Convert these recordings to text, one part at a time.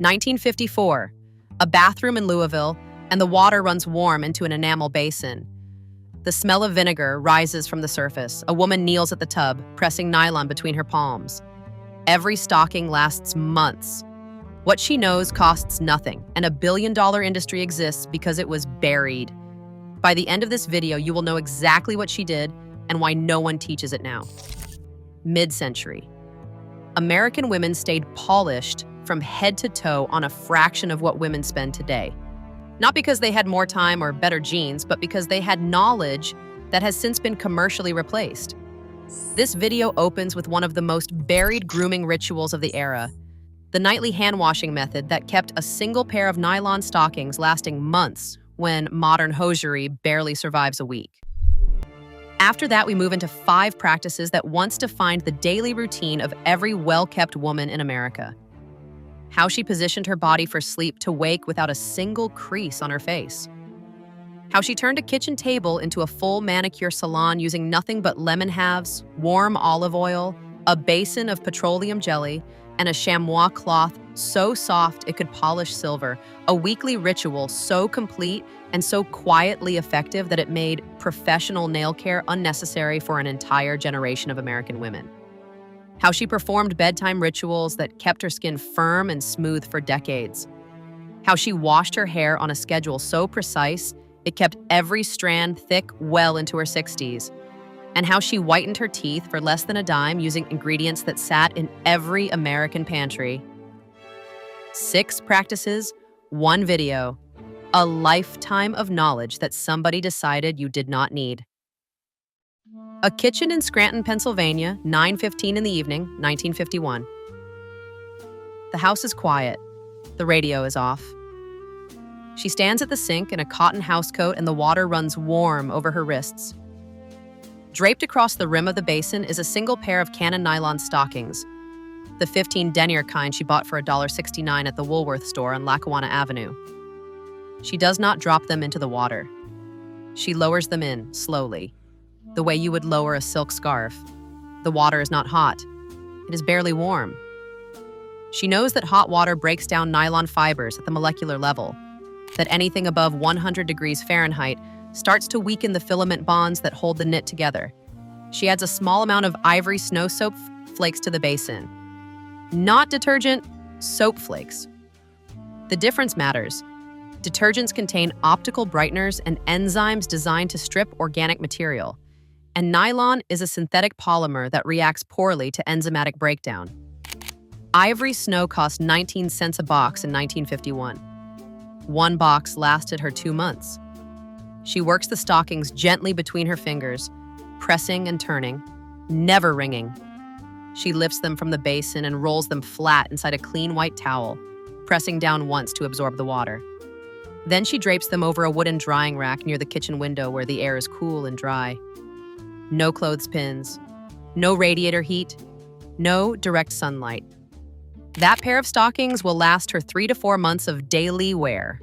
1954. A bathroom in Louisville, and the water runs warm into an enamel basin. The smell of vinegar rises from the surface. A woman kneels at the tub, pressing nylon between her palms. Every stocking lasts months. What she knows costs nothing, and $1 billion industry exists because it was buried. By the end of this video, you will know exactly what she did and why no one teaches it now. Mid-century. American women stayed polished from head to toe on a fraction of what women spend today. Not because they had more time or better genes, but because they had knowledge that has since been commercially replaced. This video opens with one of the most buried grooming rituals of the era, the nightly hand-washing method that kept a single pair of nylon stockings lasting months when modern hosiery barely survives a week. After that, we move into 5 practices that once defined the daily routine of every well-kept woman in America. How she positioned her body for sleep to wake without a single crease on her face. How she turned a kitchen table into a full manicure salon using nothing but lemon halves, warm olive oil, a basin of petroleum jelly, and a chamois cloth so soft it could polish silver. A weekly ritual so complete and so quietly effective that it made professional nail care unnecessary for an entire generation of American women. How she performed bedtime rituals that kept her skin firm and smooth for decades. How she washed her hair on a schedule so precise it kept every strand thick well into her 60s. And how she whitened her teeth for less than a dime using ingredients that sat in every American pantry. 6 practices, 1 video, a lifetime of knowledge that somebody decided you did not need. A kitchen in Scranton, Pennsylvania, 9:15 in the evening, 1951. The house is quiet. The radio is off. She stands at the sink in a cotton housecoat and the water runs warm over her wrists. Draped across the rim of the basin is a single pair of Canon nylon stockings, the 15 denier kind she bought for $1.69 at the Woolworth store on Lackawanna Avenue. She does not drop them into the water. She lowers them in, slowly, the way you would lower a silk scarf. The water is not hot. It is barely warm. She knows that hot water breaks down nylon fibers at the molecular level, that anything above 100 degrees Fahrenheit starts to weaken the filament bonds that hold the knit together. She adds a small amount of ivory snow soap flakes to the basin. Not detergent, soap flakes. The difference matters. Detergents contain optical brighteners and enzymes designed to strip organic material, and nylon is a synthetic polymer that reacts poorly to enzymatic breakdown. Ivory snow cost 19 cents a box in 1951. 1 box lasted her 2 months. She works the stockings gently between her fingers, pressing and turning, never wringing. She lifts them from the basin and rolls them flat inside a clean white towel, pressing down once to absorb the water. Then she drapes them over a wooden drying rack near the kitchen window where the air is cool and dry. No clothespins, no radiator heat, no direct sunlight. That pair of stockings will last her 3 to 4 months of daily wear.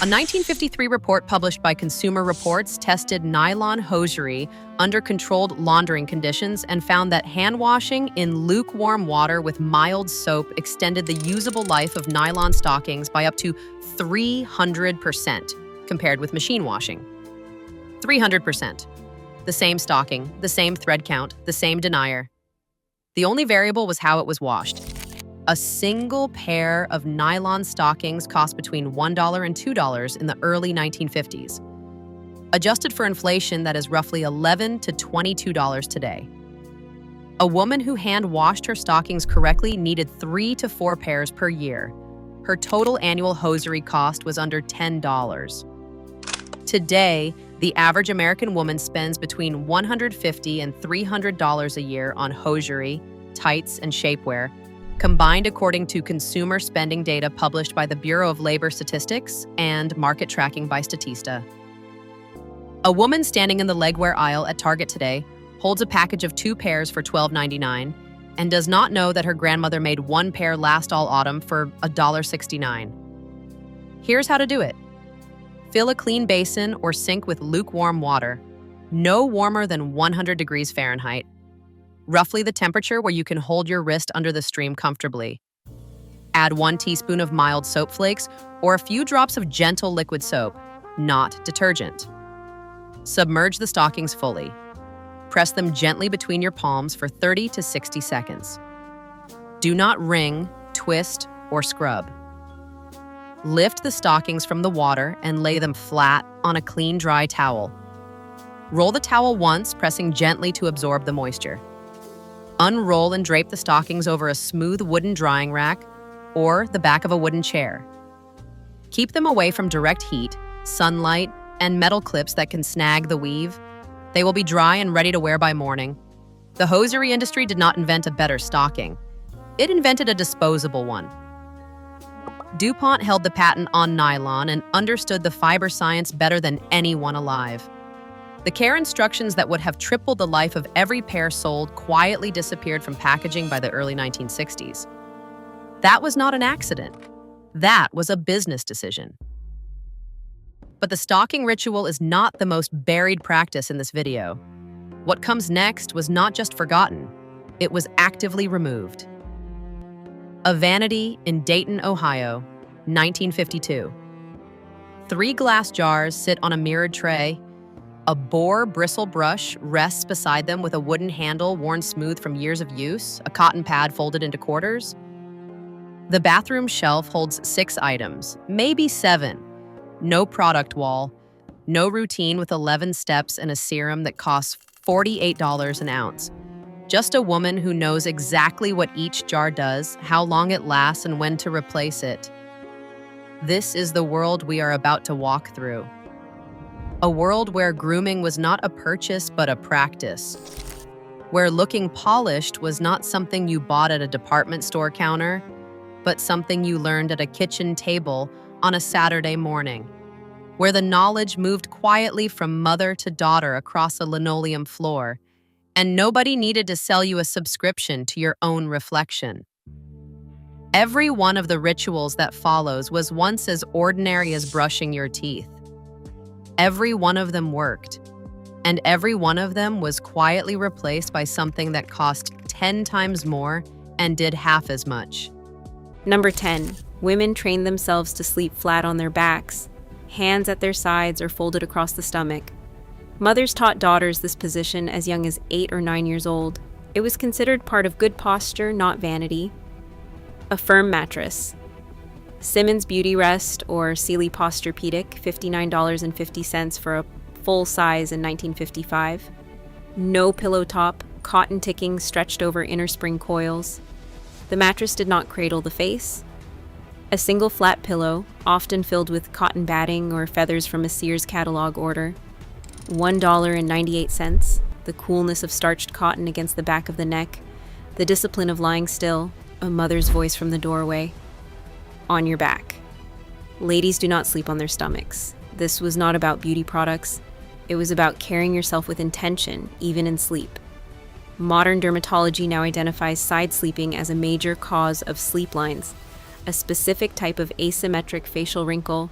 A 1953 report published by Consumer Reports tested nylon hosiery under controlled laundering conditions and found that hand washing in lukewarm water with mild soap extended the usable life of nylon stockings by up to 300% compared with machine washing. 300%. The same stocking, the same thread count, the same denier. The only variable was how it was washed. A single pair of nylon stockings cost between $1 and $2 in the early 1950s. Adjusted for inflation, that is roughly $11 to $22 today. A woman who hand-washed her stockings correctly needed 3 to 4 pairs per year. Her total annual hosiery cost was under $10. Today, the average American woman spends between $150 and $300 a year on hosiery, tights, and shapewear, combined according to consumer spending data published by the Bureau of Labor Statistics and market tracking by Statista. A woman standing in the legwear aisle at Target today holds a package of 2 pairs for $12.99 and does not know that her grandmother made 1 pair last all autumn for $1.69. Here's how to do it. Fill a clean basin or sink with lukewarm water, no warmer than 100 degrees Fahrenheit, roughly the temperature where you can hold your wrist under the stream comfortably. Add 1 teaspoon of mild soap flakes or a few drops of gentle liquid soap, not detergent. Submerge the stockings fully. Press them gently between your palms for 30 to 60 seconds. Do not wring, twist, or scrub. Lift the stockings from the water and lay them flat on a clean, dry towel. Roll the towel once, pressing gently to absorb the moisture. Unroll and drape the stockings over a smooth wooden drying rack or the back of a wooden chair. Keep them away from direct heat, sunlight, and metal clips that can snag the weave. They will be dry and ready to wear by morning. The hosiery industry did not invent a better stocking. It invented a disposable one. DuPont held the patent on nylon and understood the fiber science better than anyone alive. The care instructions that would have tripled the life of every pair sold quietly disappeared from packaging by the early 1960s. That was not an accident. That was a business decision. But the stocking ritual is not the most buried practice in this video. What comes next was not just forgotten, it was actively removed. A vanity in Dayton, Ohio, 1952. 3 glass jars sit on a mirrored tray. A boar bristle brush rests beside them with a wooden handle worn smooth from years of use, a cotton pad folded into quarters. The bathroom shelf holds 6 items, maybe 7. No product wall, no routine with 11 steps and a serum that costs $48 an ounce. Just a woman who knows exactly what each jar does, how long it lasts, and when to replace it. This is the world we are about to walk through. A world where grooming was not a purchase but a practice. Where looking polished was not something you bought at a department store counter, but something you learned at a kitchen table on a Saturday morning. Where the knowledge moved quietly from mother to daughter across a linoleum floor, and nobody needed to sell you a subscription to your own reflection. Every one of the rituals that follows was once as ordinary as brushing your teeth. Every one of them worked, and every one of them was quietly replaced by something that cost 10 times more and did half as much. Number 10. Women train themselves to sleep flat on their backs, hands at their sides or folded across the stomach. Mothers taught daughters this position as young as 8 or 9 years old. It was considered part of good posture, not vanity. A firm mattress. Simmons Beauty Rest or Sealy Posturepedic, $59.50 for a full size in 1955. No pillow top, cotton ticking stretched over inner spring coils. The mattress did not cradle the face. A single flat pillow, often filled with cotton batting or feathers from a Sears catalog order. $1.98, the coolness of starched cotton against the back of the neck, the discipline of lying still, a mother's voice from the doorway. On your back. Ladies do not sleep on their stomachs. This was not about beauty products. It was about carrying yourself with intention, even in sleep. Modern dermatology now identifies side sleeping as a major cause of sleep lines, a specific type of asymmetric facial wrinkle.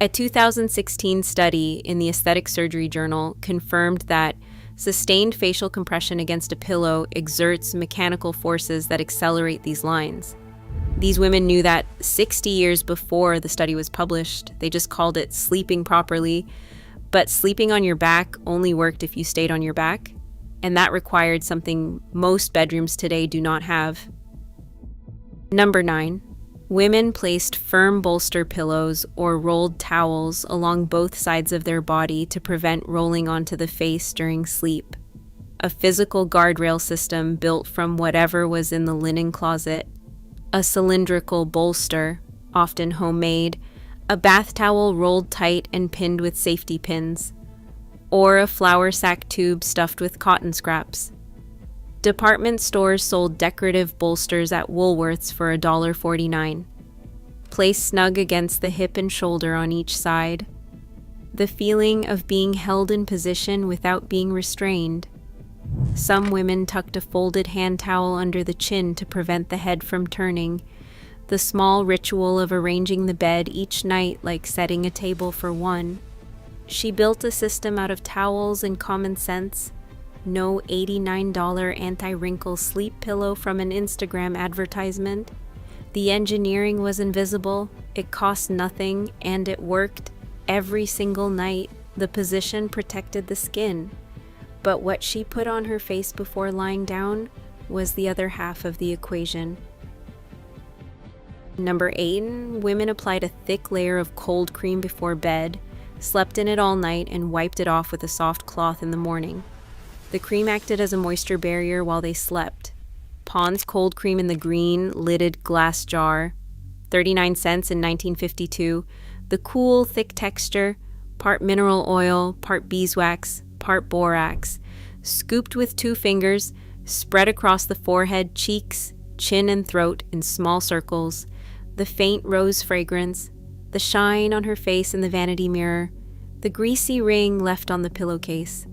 A 2016 study in the Aesthetic Surgery Journal confirmed that sustained facial compression against a pillow exerts mechanical forces that accelerate these lines. These women knew that 60 years before the study was published. They just called it sleeping properly, but sleeping on your back only worked if you stayed on your back, and that required something most bedrooms today do not have. Number 9. Women placed firm bolster pillows or rolled towels along both sides of their body to prevent rolling onto the face during sleep. A physical guardrail system built from whatever was in the linen closet. A cylindrical bolster, often homemade, a bath towel rolled tight and pinned with safety pins, or a flour sack tube stuffed with cotton scraps. Department stores sold decorative bolsters at Woolworths for $1.49. Placed snug against the hip and shoulder on each side. The feeling of being held in position without being restrained. Some women tucked a folded hand towel under the chin to prevent the head from turning. The small ritual of arranging the bed each night like setting a table for one. She built a system out of towels and common sense. No $89 anti-wrinkle sleep pillow from an Instagram advertisement. The engineering was invisible, it cost nothing, and it worked every single night. The position protected the skin. But what she put on her face before lying down was the other half of the equation. Number 8, women applied a thick layer of cold cream before bed, slept in it all night, and wiped it off with a soft cloth in the morning. The cream acted as a moisture barrier while they slept. Pond's cold cream in the green, lidded glass jar, 39 cents in 1952. The cool, thick texture, part mineral oil, part beeswax, part borax, scooped with 2 fingers, spread across the forehead, cheeks, chin, and throat in small circles. The faint rose fragrance, the shine on her face in the vanity mirror, the greasy ring left on the pillowcase.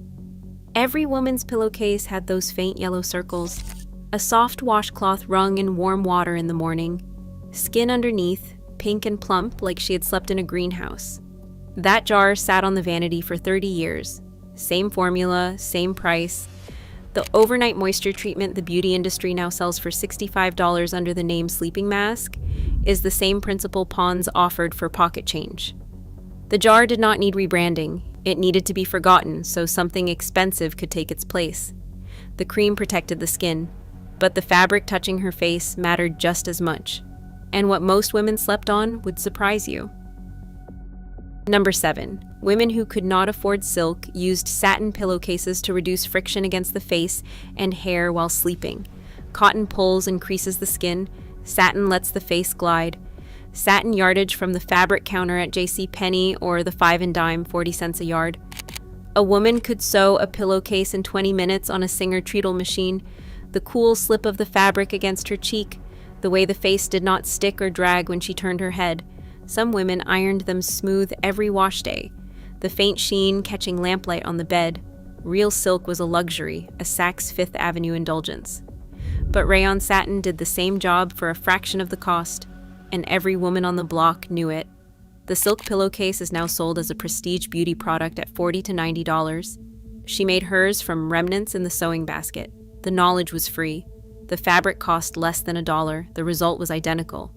Every woman's pillowcase had those faint yellow circles. A soft washcloth wrung in warm water in the morning. Skin underneath, pink and plump like she had slept in a greenhouse. That jar sat on the vanity for 30 years. Same formula, same price. The overnight moisture treatment the beauty industry now sells for $65 under the name sleeping mask is the same principle Pond's offered for pocket change. The jar did not need rebranding. It needed to be forgotten so something expensive could take its place. The cream protected the skin, but the fabric touching her face mattered just as much. And what most women slept on would surprise you. Number 7. Women who could not afford silk used satin pillowcases to reduce friction against the face and hair while sleeping. Cotton pulls and creases the skin. Satin lets the face glide. Satin yardage from the fabric counter at JCPenney or the 5 and dime, 40 cents a yard. A woman could sew a pillowcase in 20 minutes on a Singer treadle machine. The cool slip of the fabric against her cheek, the way the face did not stick or drag when she turned her head. Some women ironed them smooth every wash day. The faint sheen catching lamplight on the bed. Real silk was a luxury, a Saks Fifth Avenue indulgence. But rayon satin did the same job for a fraction of the cost, and every woman on the block knew it. The silk pillowcase is now sold as a prestige beauty product at $40 to $90. She made hers from remnants in the sewing basket. The knowledge was free. The fabric cost less than $1. The result was identical.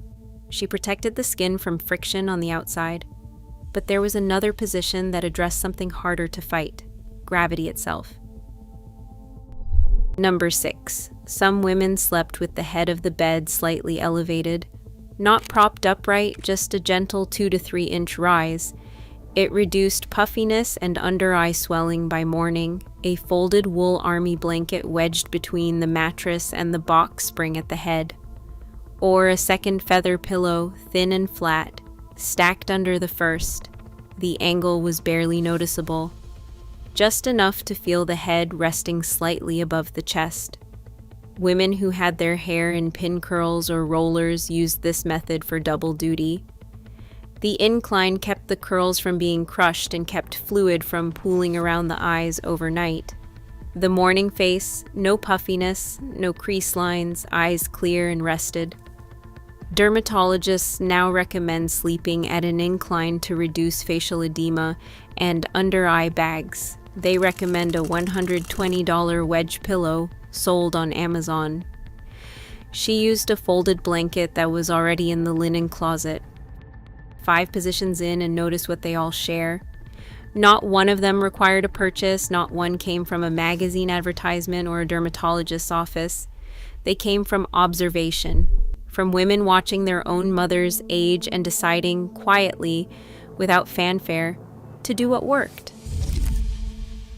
She protected the skin from friction on the outside. But there was another position that addressed something harder to fight: gravity itself. Number 6. Some women slept with the head of the bed slightly elevated. Not propped upright, just a gentle 2 to 3 inch rise. It reduced puffiness and under-eye swelling by morning. A folded wool army blanket wedged between the mattress and the box spring at the head. Or a second feather pillow, thin and flat, stacked under the first. The angle was barely noticeable. Just enough to feel the head resting slightly above the chest. Women who had their hair in pin curls or rollers used this method for double duty. The incline kept the curls from being crushed and kept fluid from pooling around the eyes overnight. The morning face, no puffiness, no crease lines, eyes clear and rested. Dermatologists now recommend sleeping at an incline to reduce facial edema and under-eye bags. They recommend a $120 wedge pillow sold on Amazon. She used a folded blanket that was already in the linen closet. 5 positions in and notice what they all share. Not one of them required a purchase, not one came from a magazine advertisement or a dermatologist's office. They came from observation, from women watching their own mothers age and deciding quietly, without fanfare, to do what worked.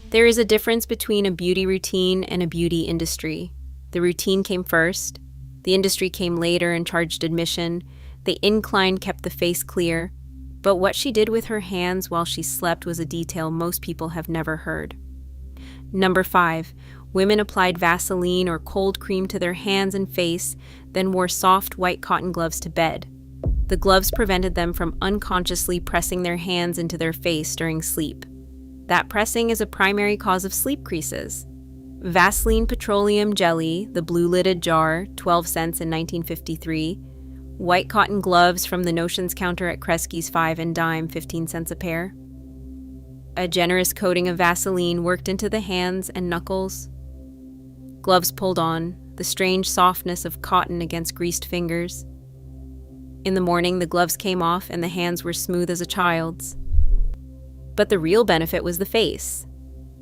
There is a difference between a beauty routine and a beauty industry. The routine came first. The industry came later and charged admission. The incline kept the face clear. But what she did with her hands while she slept was a detail most people have never heard. Number 5. Women applied Vaseline or cold cream to their hands and face, then wore soft white cotton gloves to bed. The gloves prevented them from unconsciously pressing their hands into their face during sleep. That pressing is a primary cause of sleep creases. Vaseline petroleum jelly, the blue-lidded jar, 12 cents in 1953. White cotton gloves from the notions counter at Kresge's 5 and dime, 15 cents a pair. A generous coating of Vaseline worked into the hands and knuckles. Gloves pulled on, the strange softness of cotton against greased fingers. In the morning, the gloves came off and the hands were smooth as a child's. But the real benefit was the face.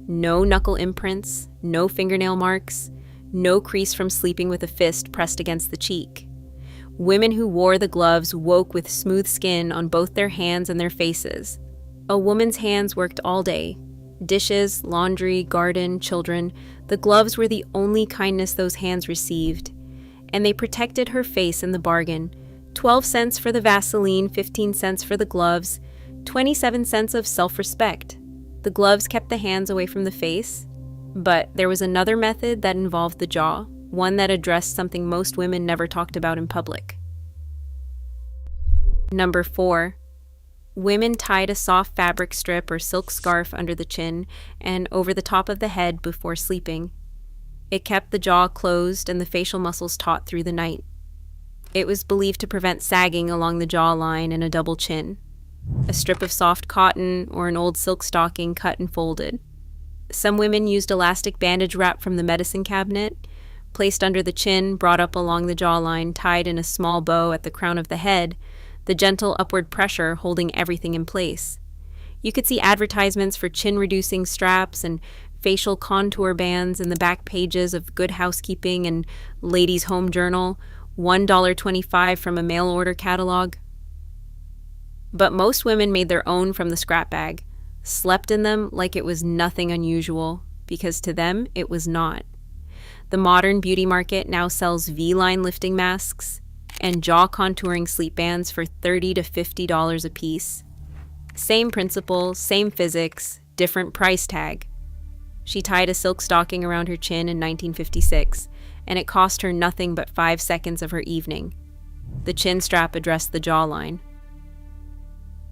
No knuckle imprints, no fingernail marks, no crease from sleeping with a fist pressed against the cheek. Women who wore the gloves woke with smooth skin on both their hands and their faces. A woman's hands worked all day. Dishes, laundry, garden, children. The gloves were the only kindness those hands received. And they protected her face in the bargain. 12 cents for the Vaseline, 15 cents for the gloves, 27 cents of self-respect. The gloves kept the hands away from the face, but there was another method that involved the jaw, one that addressed something most women never talked about in public. Number 4. Women tied a soft fabric strip or silk scarf under the chin and over the top of the head before sleeping. It kept the jaw closed and the facial muscles taut through the night. It was believed to prevent sagging along the jawline and a double chin. A strip of soft cotton or an old silk stocking cut and folded. Some women used elastic bandage wrap from the medicine cabinet, placed under the chin, brought up along the jawline, tied in a small bow at the crown of the head, the gentle upward pressure holding everything in place. You could see advertisements for chin-reducing straps and facial contour bands in the back pages of Good Housekeeping and Ladies' Home Journal, $1.25 from a mail order catalog. But most women made their own from the scrap bag, slept in them like it was nothing unusual, because to them it was not. The modern beauty market now sells V-line lifting masks and jaw contouring sleep bands for $30 to $50 a piece. Same principle, same physics, different price tag. She tied a silk stocking around her chin in 1956, and it cost her nothing but 5 seconds of her evening. The chin strap addressed the jawline.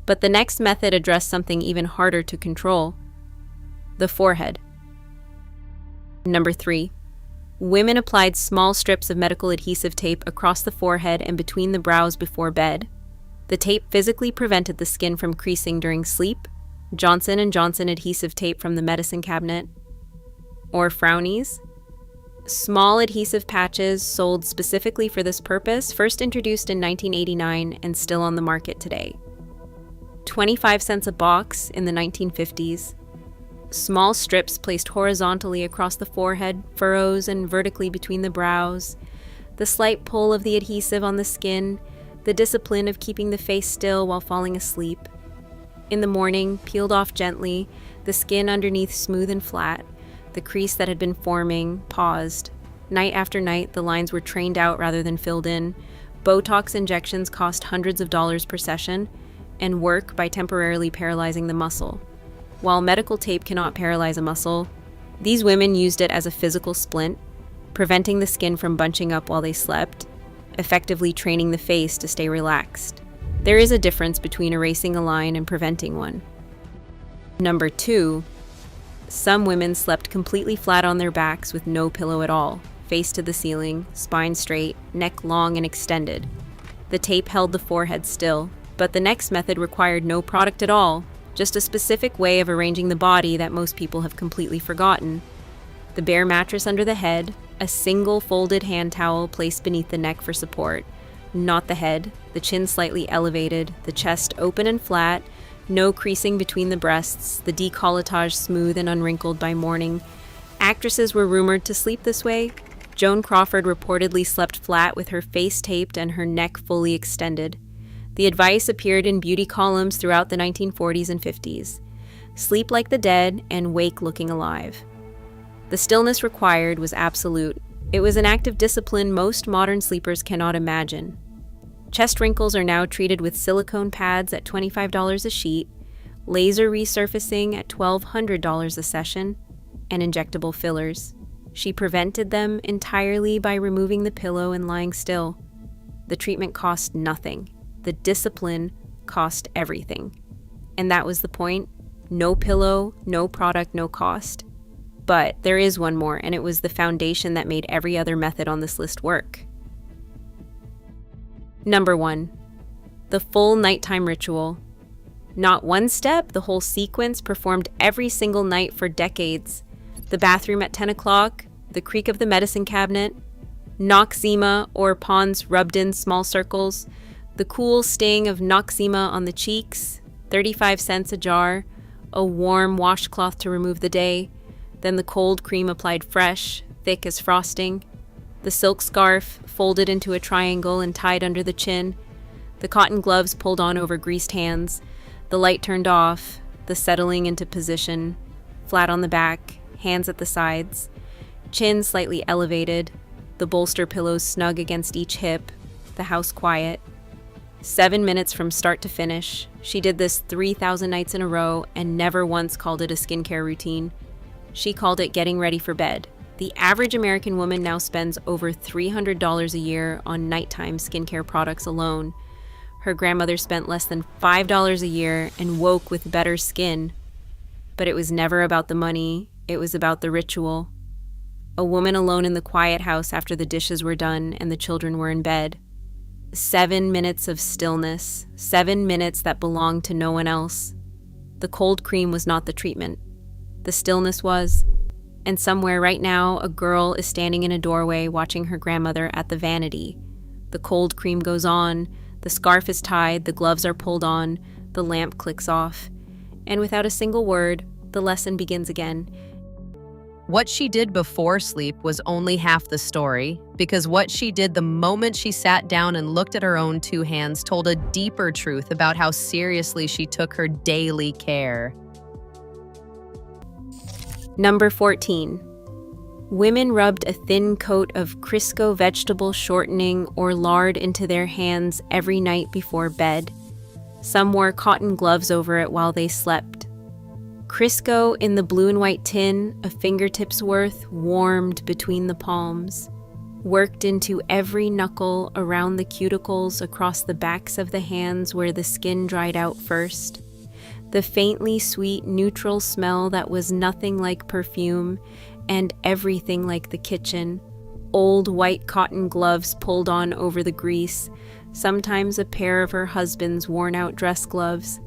But the next method addressed something even harder to control: the forehead. Number 3. Women applied small strips of medical adhesive tape across the forehead and between the brows before bed. The tape physically prevented the skin from creasing during sleep. Johnson & Johnson adhesive tape from the medicine cabinet. Or frownies. Small adhesive patches sold specifically for this purpose, first introduced in 1989 and still on the market today. 25 cents a box in the 1950s. Small strips placed horizontally across the forehead, furrows, and vertically between the brows. The slight pull of the adhesive on the skin, the discipline of keeping the face still while falling asleep. In the morning, peeled off gently, the skin underneath smooth and flat, the crease that had been forming paused. Night after night, the lines were trained out rather than filled in. Botox injections cost hundreds of dollars per session, and work by temporarily paralyzing the muscle. While medical tape cannot paralyze a muscle, these women used it as a physical splint, preventing the skin from bunching up while they slept, effectively training the face to stay relaxed. There is a difference between erasing a line and preventing one. Number 2. Some women slept completely flat on their backs with no pillow at all, face to the ceiling, spine straight, neck long and extended. The tape held the forehead still, but the next method required no product at all, just a specific way of arranging the body that most people have completely forgotten. The bare mattress under the head, a single folded hand towel placed beneath the neck for support, not the head, the chin slightly elevated, the chest open and flat, no creasing between the breasts, the décolletage smooth and unwrinkled by morning. Actresses were rumored to sleep this way. Joan Crawford reportedly slept flat with her face taped and her neck fully extended. The advice appeared in beauty columns throughout the 1940s and 50s. Sleep like the dead and wake looking alive. The stillness required was absolute. It was an act of discipline most modern sleepers cannot imagine. Chest wrinkles are now treated with silicone pads at $25 a sheet, laser resurfacing at $1,200 a session, and injectable fillers. She prevented them entirely by removing the pillow and lying still. The treatment cost nothing. The discipline cost everything. And that was the point. No pillow, no product, no cost. But there is one more, and it was the foundation that made every other method on this list work. Number 1. The full nighttime ritual. Not one step, the whole sequence performed every single night for decades. The bathroom at 10 o'clock, the creak of the medicine cabinet, Noxzema or Pond's rubbed in small circles, The cool sting of Noxzema on the cheeks, 35 cents a jar, a warm washcloth to remove the day, then the cold cream applied fresh, thick as frosting, the silk scarf folded into a triangle and tied under the chin, the cotton gloves pulled on over greased hands, the light turned off, the settling into position, flat on the back, hands at the sides, chin slightly elevated, the bolster pillows snug against each hip, the house quiet. 7 minutes from start to finish. She did this 3,000 nights in a row and never once called it a skincare routine. She called it getting ready for bed. The average American woman now spends over $300 a year on nighttime skincare products alone. Her grandmother spent less than $5 a year and woke with better skin. But it was never about the money, it was about the ritual. A woman alone in the quiet house after the dishes were done and the children were in bed. 7 minutes of stillness, 7 minutes that belonged to no one else. The cold cream was not the treatment. The stillness was. And somewhere right now, a girl is standing in a doorway watching her grandmother at the vanity. The cold cream goes on, the scarf is tied, the gloves are pulled on, the lamp clicks off. And without a single word, the lesson begins again. What she did before sleep was only half the story, because what she did the moment she sat down and looked at her own two hands told a deeper truth about how seriously she took her daily care. Number 14. Women rubbed a thin coat of Crisco vegetable shortening or lard into their hands every night before bed. Some wore cotton gloves over it while they slept. Crisco in the blue and white tin, a fingertip's worth, warmed between the palms, worked into every knuckle, around the cuticles, across the backs of the hands where the skin dried out first. The faintly sweet, neutral smell that was nothing like perfume and everything like the kitchen. Old white cotton gloves pulled on over the grease, sometimes a pair of her husband's worn-out dress gloves.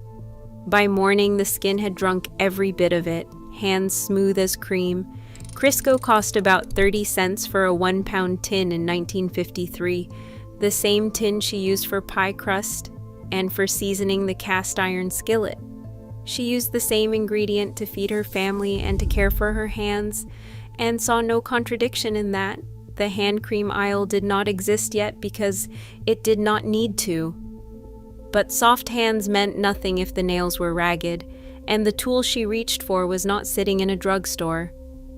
By morning, the skin had drunk every bit of it, hands smooth as cream. Crisco cost about 30 cents for a 1-pound tin in 1953, the same tin she used for pie crust and for seasoning the cast iron skillet. She used the same ingredient to feed her family and to care for her hands, and saw no contradiction in that. The hand cream aisle did not exist yet because it did not need to. But soft hands meant nothing if the nails were ragged, and the tool she reached for was not sitting in a drugstore.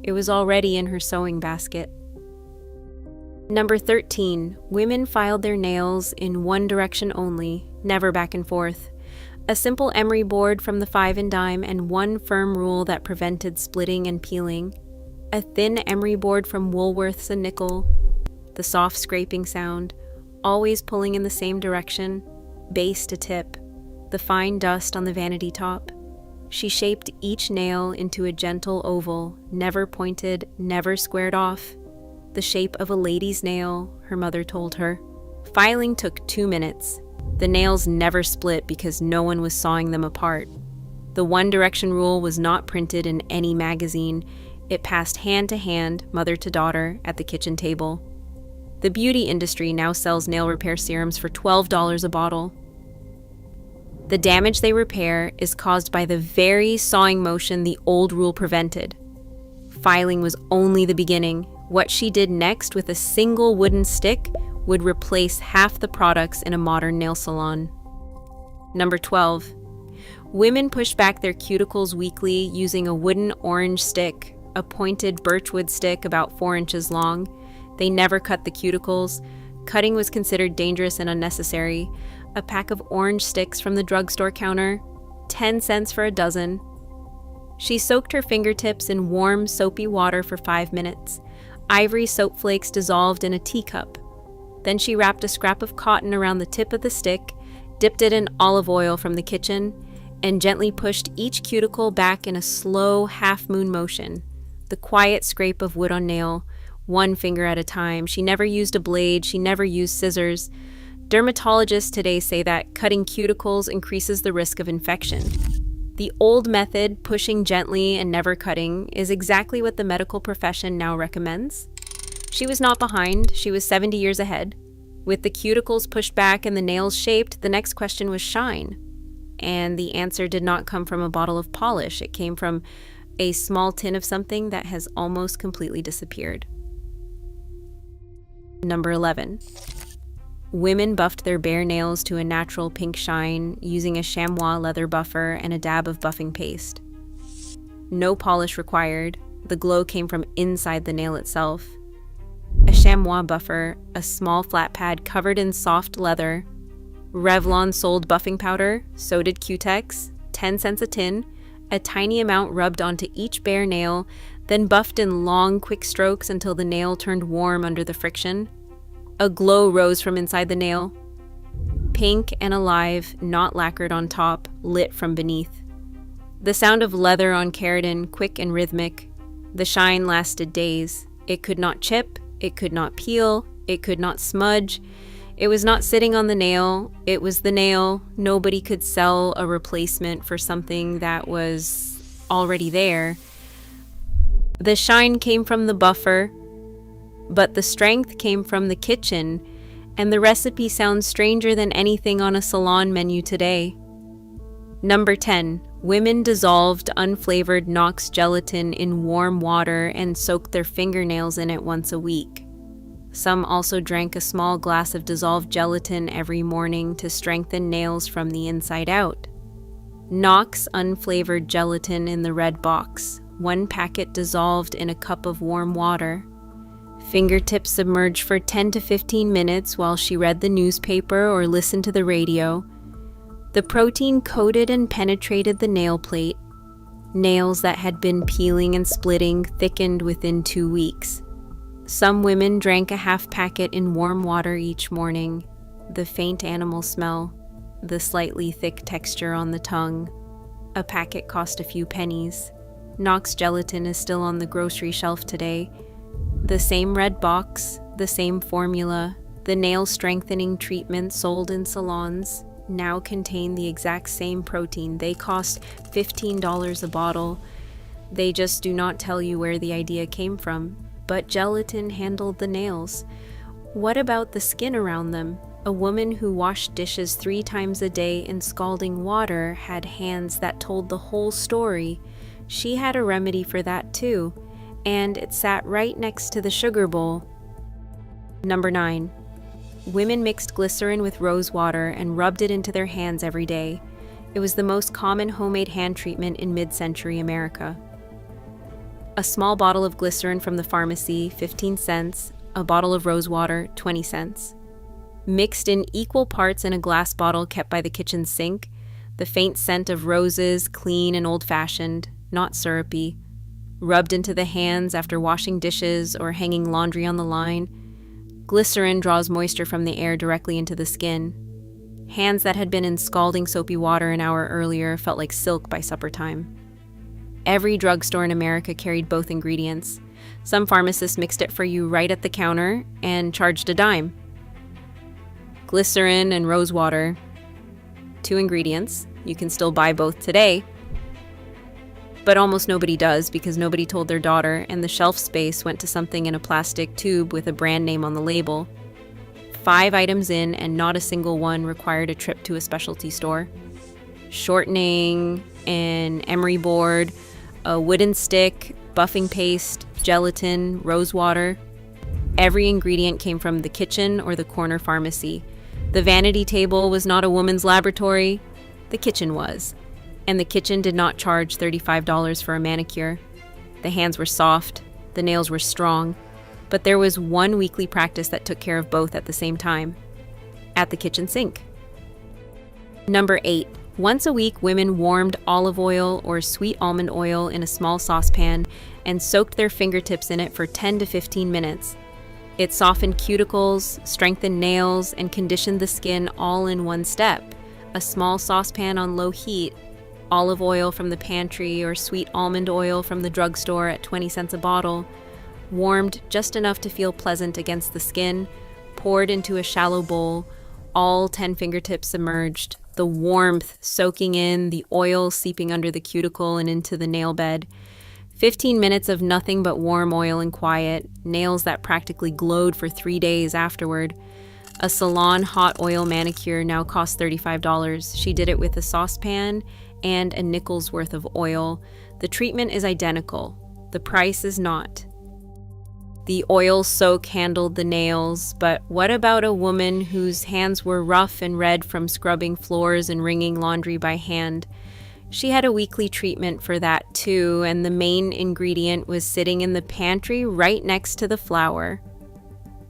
It was already in her sewing basket. Number 13. Women filed their nails in one direction only, never back and forth. A simple emery board from the 5 and dime and one firm rule that prevented splitting and peeling. A thin emery board from Woolworth's a nickel. The soft scraping sound, always pulling in the same direction. Base to tip, the fine dust on the vanity top. She shaped each nail into a gentle oval, never pointed, never squared off. The shape of a lady's nail, her mother told her. Filing took 2 minutes. The nails never split because no one was sawing them apart. The One Direction rule was not printed in any magazine. It passed hand to hand, mother to daughter, at the kitchen table. The beauty industry now sells nail repair serums for $12 a bottle. The damage they repair is caused by the very sawing motion the old rule prevented. Filing was only the beginning. What she did next with a single wooden stick would replace half the products in a modern nail salon. Number 12. Women pushed back their cuticles weekly using a wooden orange stick, a pointed birchwood stick about 4 inches long. They never cut the cuticles. Cutting was considered dangerous and unnecessary. A pack of orange sticks from the drugstore counter, 10 cents for a dozen. She soaked her fingertips in warm, soapy water for 5 minutes. Ivory soap flakes dissolved in a teacup. Then she wrapped a scrap of cotton around the tip of the stick, dipped it in olive oil from the kitchen, and gently pushed each cuticle back in a slow half-moon motion. The quiet scrape of wood on nail, one finger at a time. She never used a blade, she never used scissors. Dermatologists today say that cutting cuticles increases the risk of infection. The old method, pushing gently and never cutting, is exactly what the medical profession now recommends. She was not behind, she was 70 years ahead. With the cuticles pushed back and the nails shaped, the next question was shine. And the answer did not come from a bottle of polish. It came from a small tin of something that has almost completely disappeared. Number 11. Women buffed their bare nails to a natural pink shine using a chamois leather buffer and a dab of buffing paste. No polish required. The glow came from inside the nail itself. A chamois buffer, a small flat pad covered in soft leather. Revlon sold buffing powder, so did Q-Tex, 10 cents a tin, a tiny amount rubbed onto each bare nail, then buffed in long, quick strokes until the nail turned warm under the friction. A glow rose from inside the nail. Pink and alive, not lacquered on top, lit from beneath. The sound of leather on keratin, quick and rhythmic. The shine lasted days. It could not chip, it could not peel, it could not smudge. It was not sitting on the nail, it was the nail. Nobody could sell a replacement for something that was already there. The shine came from the buffer, but the strength came from the kitchen, and the recipe sounds stranger than anything on a salon menu today. Number 10. Women dissolved unflavored Knox gelatin in warm water and soaked their fingernails in it once a week. Some also drank a small glass of dissolved gelatin every morning to strengthen nails from the inside out. Knox unflavored gelatin in the red box, 1 packet dissolved in a cup of warm water. Fingertips submerged for 10 to 15 minutes while she read the newspaper or listened to the radio. The protein coated and penetrated the nail plate. Nails that had been peeling and splitting thickened within 2 weeks. Some women drank a half packet in warm water each morning. The faint animal smell, the slightly thick texture on the tongue. A packet cost a few pennies. Knox gelatin is still on the grocery shelf today. The same red box, the same formula, the nail strengthening treatment sold in salons now contain the exact same protein. They cost $15 a bottle. They just do not tell you where the idea came from. But gelatin handled the nails. What about the skin around them? A woman who washed dishes 3 times a day in scalding water had hands that told the whole story. She had a remedy for that too, and it sat right next to the sugar bowl. Number 9. Women mixed glycerin with rose water and rubbed it into their hands every day. It was the most common homemade hand treatment in mid-century America. A small bottle of glycerin from the pharmacy, 15 cents. A bottle of rose water, 20 cents. Mixed in equal parts in a glass bottle kept by the kitchen sink. The faint scent of roses, clean and old-fashioned, not syrupy. Rubbed into the hands after washing dishes or hanging laundry on the line. Glycerin draws moisture from the air directly into the skin. Hands that had been in scalding soapy water an hour earlier felt like silk by supper time. Every drugstore in America carried both ingredients. Some pharmacists mixed it for you right at the counter and charged a dime. Glycerin and rose water, 2 ingredients. You can still buy both today. But almost nobody does because nobody told their daughter, and the shelf space went to something in a plastic tube with a brand name on the label. 5 items in, and not a single one required a trip to a specialty store. Shortening, an emery board, a wooden stick, buffing paste, gelatin, rose water. Every ingredient came from the kitchen or the corner pharmacy. The vanity table was not a woman's laboratory. The kitchen was. And the kitchen did not charge $35 for a manicure. The hands were soft, the nails were strong, but there was one weekly practice that took care of both at the same time. At the kitchen sink. Number 8. Once a week, women warmed olive oil or sweet almond oil in a small saucepan and soaked their fingertips in it for 10 to 15 minutes. It softened cuticles, strengthened nails, and conditioned the skin all in one step. A small saucepan on low heat, olive oil from the pantry or sweet almond oil from the drugstore at 20 cents a bottle, warmed just enough to feel pleasant against the skin, poured into a shallow bowl, all 10 fingertips submerged, the warmth soaking in, the oil seeping under the cuticle and into the nail bed. 15 minutes of nothing but warm oil and quiet, nails that practically glowed for 3 days afterward. A salon hot oil manicure now costs $35. She did it with a saucepan and a nickel's worth of oil. The treatment is identical. The price is not. The oil soak handled the nails, but what about a woman whose hands were rough and red from scrubbing floors and wringing laundry by hand? She had a weekly treatment for that too, and the main ingredient was sitting in the pantry right next to the flour.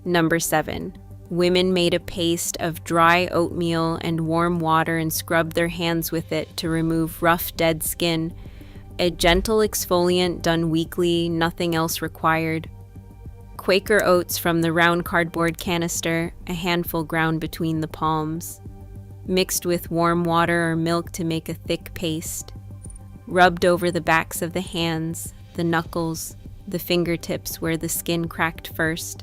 Number 7. Women made a paste of dry oatmeal and warm water and scrubbed their hands with it to remove rough, dead skin. A gentle exfoliant done weekly, nothing else required. Quaker oats from the round cardboard canister, a handful ground between the palms. Mixed with warm water or milk to make a thick paste. Rubbed over the backs of the hands, the knuckles, the fingertips where the skin cracked first.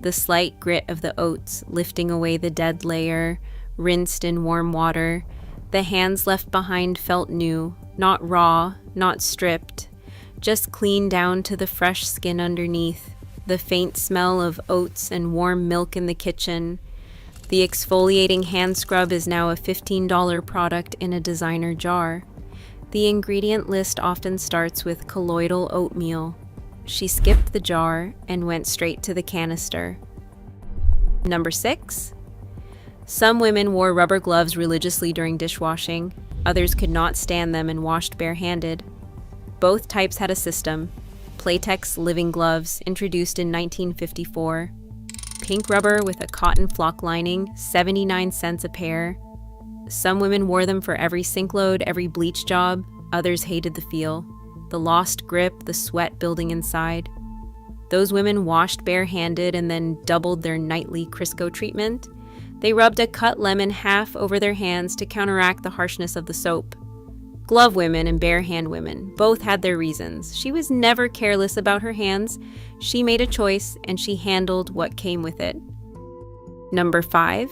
The slight grit of the oats lifting away the dead layer, rinsed in warm water. The hands left behind felt new, not raw, not stripped, just clean down to the fresh skin underneath, the faint smell of oats and warm milk in the kitchen. The exfoliating hand scrub is now a $15 product in a designer jar. The ingredient list often starts with colloidal oatmeal. She skipped the jar and went straight to the canister. Number 6. Some women wore rubber gloves religiously during dishwashing. Others could not stand them and washed barehanded. Both types had a system. Playtex living gloves, introduced in 1954. Pink rubber with a cotton flock lining, 79 cents a pair. Some women wore them for every sink load, every bleach job. Others hated the feel. The lost grip, the sweat building inside. Those women washed barehanded and then doubled their nightly Crisco treatment. They rubbed a cut lemon half over their hands to counteract the harshness of the soap. Glove women and barehand women both had their reasons. She was never careless about her hands. She made a choice and she handled what came with it. Number 5.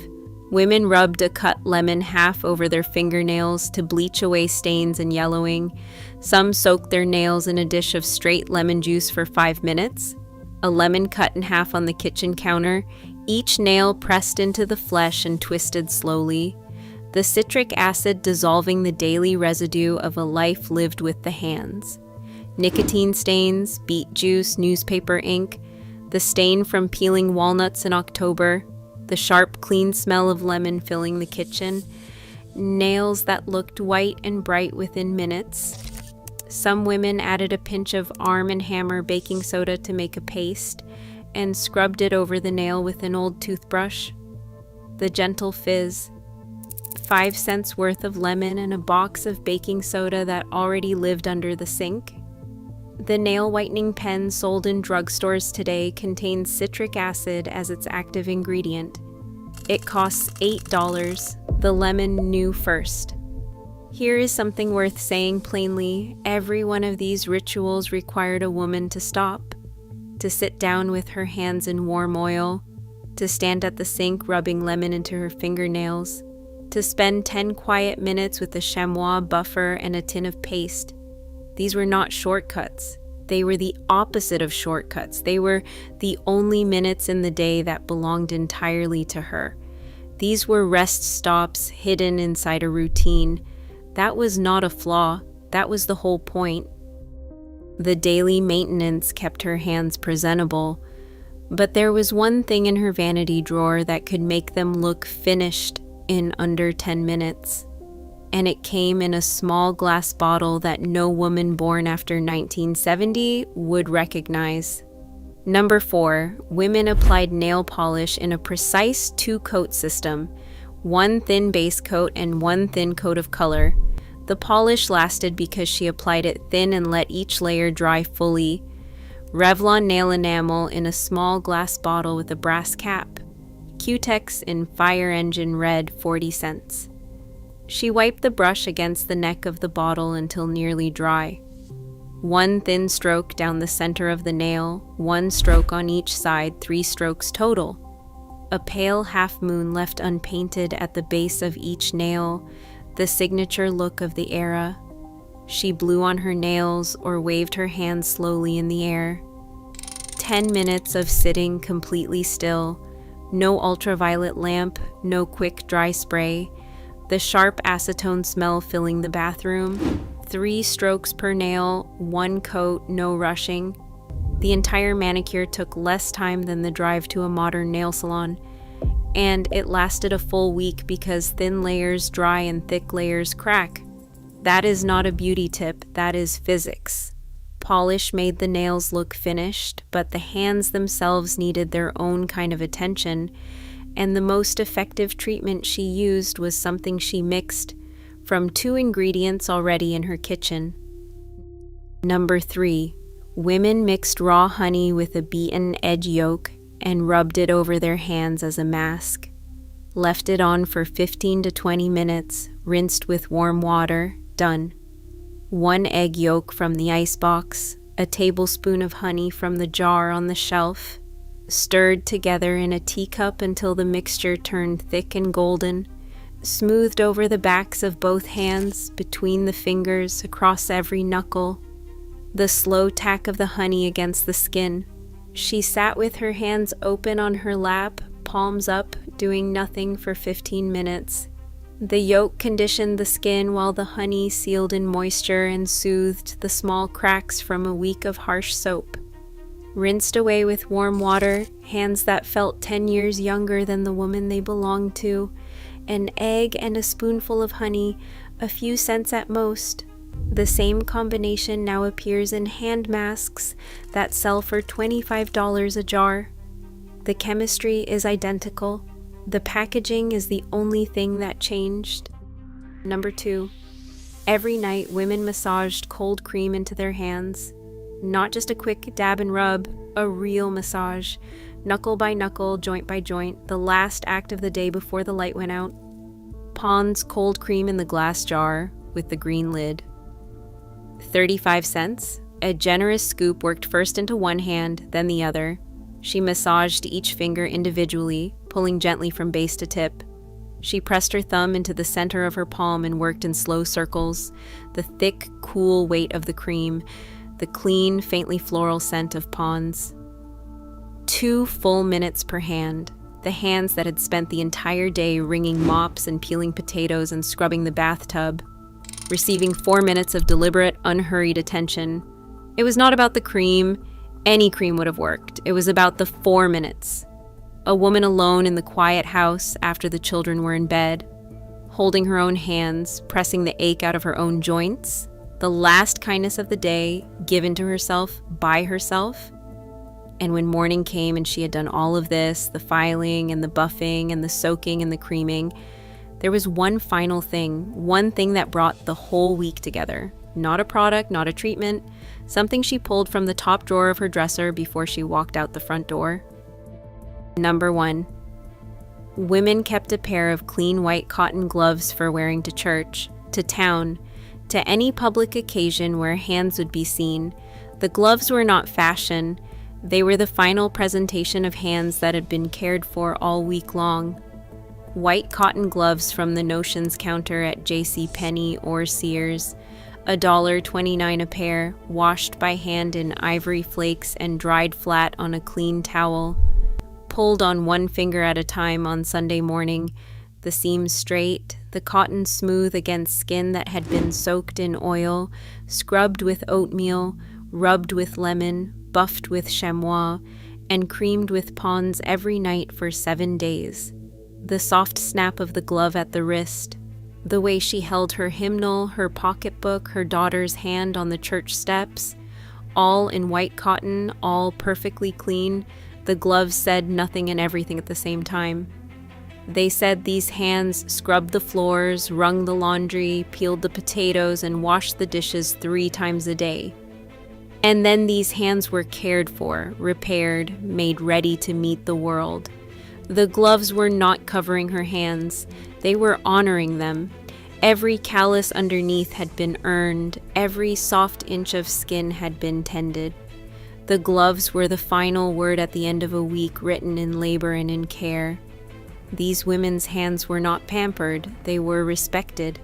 Women rubbed a cut lemon half over their fingernails to bleach away stains and yellowing. Some soaked their nails in a dish of straight lemon juice for 5 minutes. A lemon cut in half on the kitchen counter, each nail pressed into the flesh and twisted slowly. The citric acid dissolving the daily residue of a life lived with the hands. Nicotine stains, beet juice, newspaper ink, the stain from peeling walnuts in October, the sharp, clean smell of lemon filling the kitchen, nails that looked white and bright within minutes. Some women added a pinch of Arm & Hammer baking soda to make a paste and scrubbed it over the nail with an old toothbrush. The gentle fizz, 5 cents worth of lemon and a box of baking soda that already lived under the sink. The nail whitening pen sold in drugstores today contains citric acid as its active ingredient. It costs $8. The lemon knew first. Here is something worth saying plainly. Every one of these rituals required a woman to stop, to sit down with her hands in warm oil, to stand at the sink rubbing lemon into her fingernails, to spend 10 quiet minutes with a chamois buffer and a tin of paste. These were not shortcuts. They were the opposite of shortcuts. They were the only minutes in the day that belonged entirely to her. These were rest stops hidden inside a routine. That was not a flaw. That was the whole point. The daily maintenance kept her hands presentable, but there was one thing in her vanity drawer that could make them look finished in under 10 minutes. And it came in a small glass bottle that no woman born after 1970 would recognize. Number 4, women applied nail polish in a precise 2-coat system, 1 thin base coat and 1 thin coat of color. The polish lasted because she applied it thin and let each layer dry fully. Revlon nail enamel in a small glass bottle with a brass cap. Q-Tex in fire engine red, 40 cents. She wiped the brush against the neck of the bottle until nearly dry. 1 thin stroke down the center of the nail, 1 stroke on each side, 3 strokes total. A pale half moon left unpainted at the base of each nail, the signature look of the era. She blew on her nails or waved her hands slowly in the air. 10 minutes of sitting completely still, No ultraviolet lamp, no quick dry spray. The sharp acetone smell filling the bathroom. 3 strokes per nail, 1 coat, no rushing. The entire manicure took less time than the drive to a modern nail salon. And it lasted a full week because thin layers dry and thick layers crack. That is not a beauty tip, that is physics. Polish made the nails look finished, but the hands themselves needed their own kind of attention, and the most effective treatment she used was something she mixed from 2 ingredients already in her kitchen. Number 3. Women mixed raw honey with a beaten egg yolk and rubbed it over their hands as a mask. Left it on for 15 to 20 minutes, rinsed with warm water, done. 1 egg yolk from the icebox, a tablespoon of honey from the jar on the shelf, stirred together in a teacup until the mixture turned thick and golden, smoothed over the backs of both hands, between the fingers, across every knuckle. The slow tack of the honey against the skin. She sat with her hands open on her lap, palms up, doing nothing for 15 minutes. The yolk conditioned the skin while the honey sealed in moisture and soothed the small cracks from a week of harsh soap. Rinsed away with warm water, hands that felt 10 years younger than the woman they belonged to, an egg and a spoonful of honey, a few cents at most. The same combination now appears in hand masks that sell for $25 a jar. The chemistry is identical. The packaging is the only thing that changed. Number 2. Every night, women massaged cold cream into their hands. Not just a quick dab and rub, a real massage. Knuckle by knuckle, joint by joint, the last act of the day before the light went out. Pond's cold cream in the glass jar with the green lid. 35 cents. A generous scoop worked first into one hand, then the other. She massaged each finger individually, pulling gently from base to tip. She pressed her thumb into the center of her palm and worked in slow circles. The thick, cool weight of the cream, the clean, faintly floral scent of Pond's. 2 full minutes per hand. The hands that had spent the entire day wringing mops and peeling potatoes and scrubbing the bathtub, receiving 4 minutes of deliberate, unhurried attention. It was not about the cream. Any cream would have worked. It was about the 4 minutes. A woman alone in the quiet house after the children were in bed, holding her own hands, pressing the ache out of her own joints, the last kindness of the day given to herself by herself. And when morning came and she had done all of this, the filing and the buffing and the soaking and the creaming, there was one final thing, one thing that brought the whole week together. Not a product, not a treatment, something she pulled from the top drawer of her dresser before she walked out the front door. Number 1. Women kept a pair of clean white cotton gloves for wearing to church, to town, to any public occasion where hands would be seen. The gloves were not fashion. They were the final presentation of hands that had been cared for all week long. White cotton gloves from the notions counter at JCPenney or Sears, $1.29 a pair, washed by hand in ivory flakes and dried flat on a clean towel, pulled on one finger at a time on Sunday morning, the seams straight, the cotton smooth against skin that had been soaked in oil, scrubbed with oatmeal, rubbed with lemon, buffed with chamois, and creamed with Pond's every night for 7 days. The soft snap of the glove at the wrist, the way she held her hymnal, her pocketbook, her daughter's hand on the church steps, all in white cotton, all perfectly clean. The gloves said nothing and everything at the same time. They said these hands scrubbed the floors, wrung the laundry, peeled the potatoes, and washed the dishes 3 times a day. And then these hands were cared for, repaired, made ready to meet the world. The gloves were not covering her hands. They were honoring them. Every callus underneath had been earned. Every soft inch of skin had been tended. The gloves were the final word at the end of a week written in labor and in care. These women's hands were not pampered. They were respected.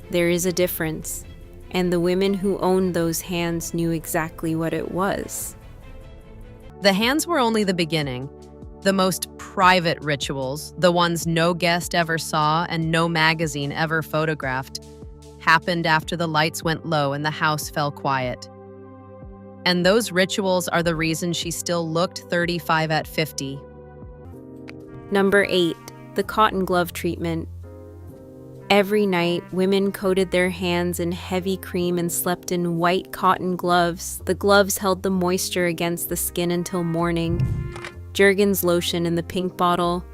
There is a difference. And the women who owned those hands knew exactly what it was. The hands were only the beginning. The most private rituals, the ones no guest ever saw and no magazine ever photographed, happened after the lights went low and the house fell quiet. And those rituals are the reason she still looked 35 at 50. Number 8, the cotton glove treatment. Every night, women coated their hands in heavy cream and slept in white cotton gloves. The gloves held the moisture against the skin until morning. Jergens lotion in the pink bottle,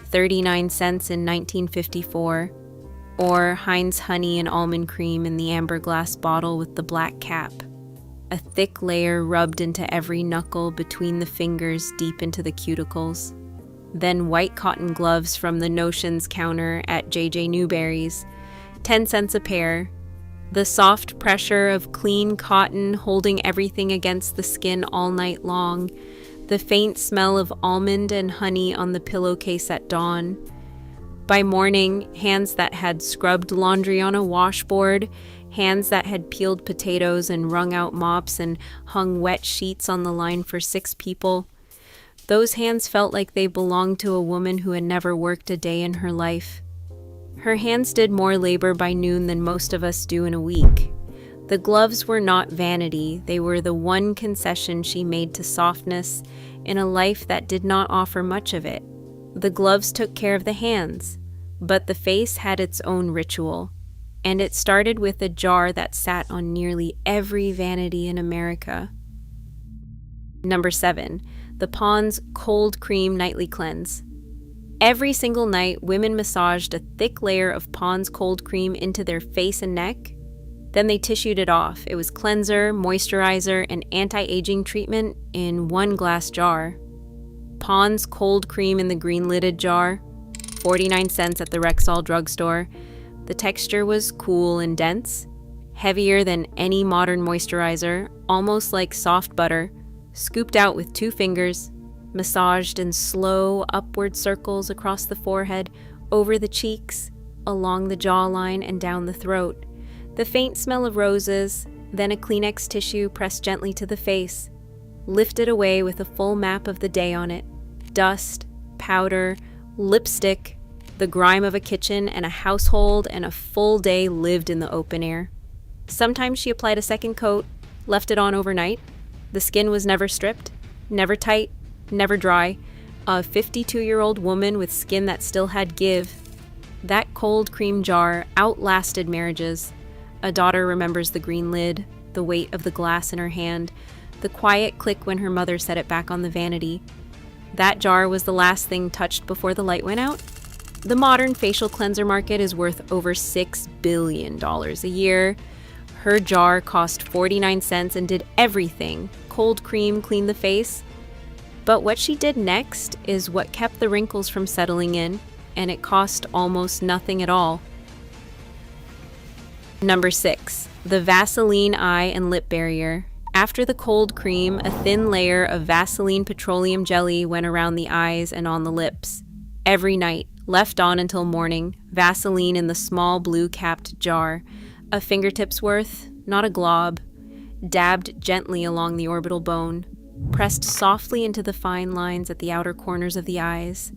39 cents in 1954. Or Heinz honey and almond cream in the amber glass bottle with the black cap. A thick layer rubbed into every knuckle between the fingers deep into the cuticles. Then white cotton gloves from the Notions counter at J.J. Newberry's, 10 cents a pair. The soft pressure of clean cotton holding everything against the skin all night long. The faint smell of almond and honey on the pillowcase at dawn. By morning, hands that had scrubbed laundry on a washboard, hands that had peeled potatoes and wrung out mops and hung wet sheets on the line for 6 people. Those hands felt like they belonged to a woman who had never worked a day in her life. Her hands did more labor by noon than most of us do in a week. The gloves were not vanity, they were the one concession she made to softness in a life that did not offer much of it. The gloves took care of the hands, but the face had its own ritual, and it started with a jar that sat on nearly every vanity in America. Number 7. The Pond's Cold Cream Nightly Cleanse. Every single night, women massaged a thick layer of Pond's cold cream into their face and neck. Then they tissued it off. It was cleanser, moisturizer, and anti-aging treatment in one glass jar. Pond's cold cream in the green-lidded jar, 49 cents at the Rexall drugstore. The texture was cool and dense, heavier than any modern moisturizer, almost like soft butter, scooped out with 2 fingers, massaged in slow upward circles across the forehead, over the cheeks, along the jawline, and down the throat. The faint smell of roses, then a Kleenex tissue pressed gently to the face, lifted away with a full map of the day on it. Dust, powder, lipstick, the grime of a kitchen and a household, and a full day lived in the open air. Sometimes she applied a second coat, left it on overnight. The skin was never stripped, never tight, never dry. A 52-year-old woman with skin that still had give. That cold cream jar outlasted marriages. A daughter remembers the green lid, the weight of the glass in her hand, the quiet click when her mother set it back on the vanity. That jar was the last thing touched before the light went out. The modern facial cleanser market is worth over $6 billion a year. Her jar cost 49 cents and did everything. Cold cream cleaned the face. But what she did next is what kept the wrinkles from settling in, and it cost almost nothing at all. Number 6. The Vaseline Eye and Lip Barrier. After the cold cream, a thin layer of Vaseline petroleum jelly went around the eyes and on the lips. Every night, left on until morning, Vaseline in the small blue-capped jar. A fingertip's worth, not a glob. Dabbed gently along the orbital bone. Pressed softly into the fine lines at the outer corners of the eyes.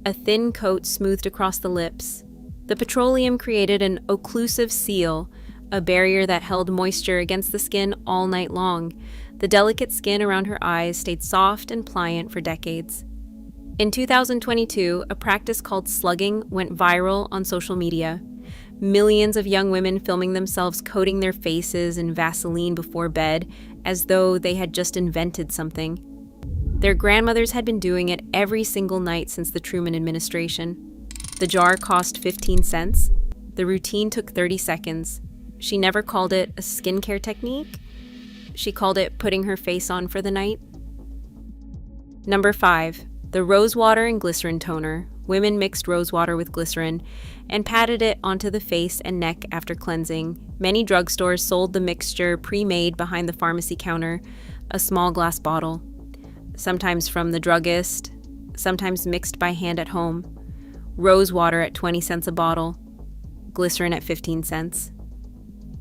A thin coat smoothed across the lips. The petroleum created an occlusive seal, a barrier that held moisture against the skin all night long. The delicate skin around her eyes stayed soft and pliant for decades. In 2022, a practice called slugging went viral on social media. Millions of young women filming themselves coating their faces in Vaseline before bed, as though they had just invented something. Their grandmothers had been doing it every single night since the Truman administration. The jar cost 15 cents. The routine took 30 seconds. She never called it a skincare technique. She called it putting her face on for the night. Number 5. The Rosewater and Glycerin Toner. Women mixed rosewater with glycerin and patted it onto the face and neck after cleansing. Many drugstores sold the mixture pre-made behind the pharmacy counter, a small glass bottle. Sometimes from the druggist, sometimes mixed by hand at home. Rosewater at 20 cents a bottle, glycerin at 15 cents.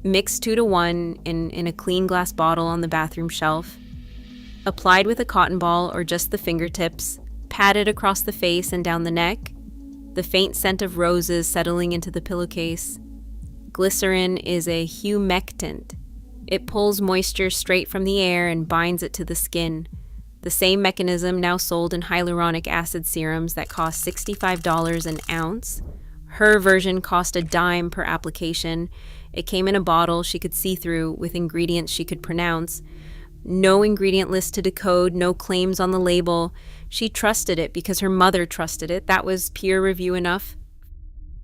Mixed 2 to 1 in a clean glass bottle on the bathroom shelf. Applied with a cotton ball or just the fingertips. patted across the face and down the neck, the faint scent of roses settling into the pillowcase. Glycerin is a humectant. It pulls moisture straight from the air and binds it to the skin. The same mechanism now sold in hyaluronic acid serums that cost $65 an ounce. Her version cost a dime per application. It came in a bottle she could see through with ingredients she could pronounce. No ingredient list to decode, no claims on the label. She trusted it because her mother trusted it. That was peer review enough.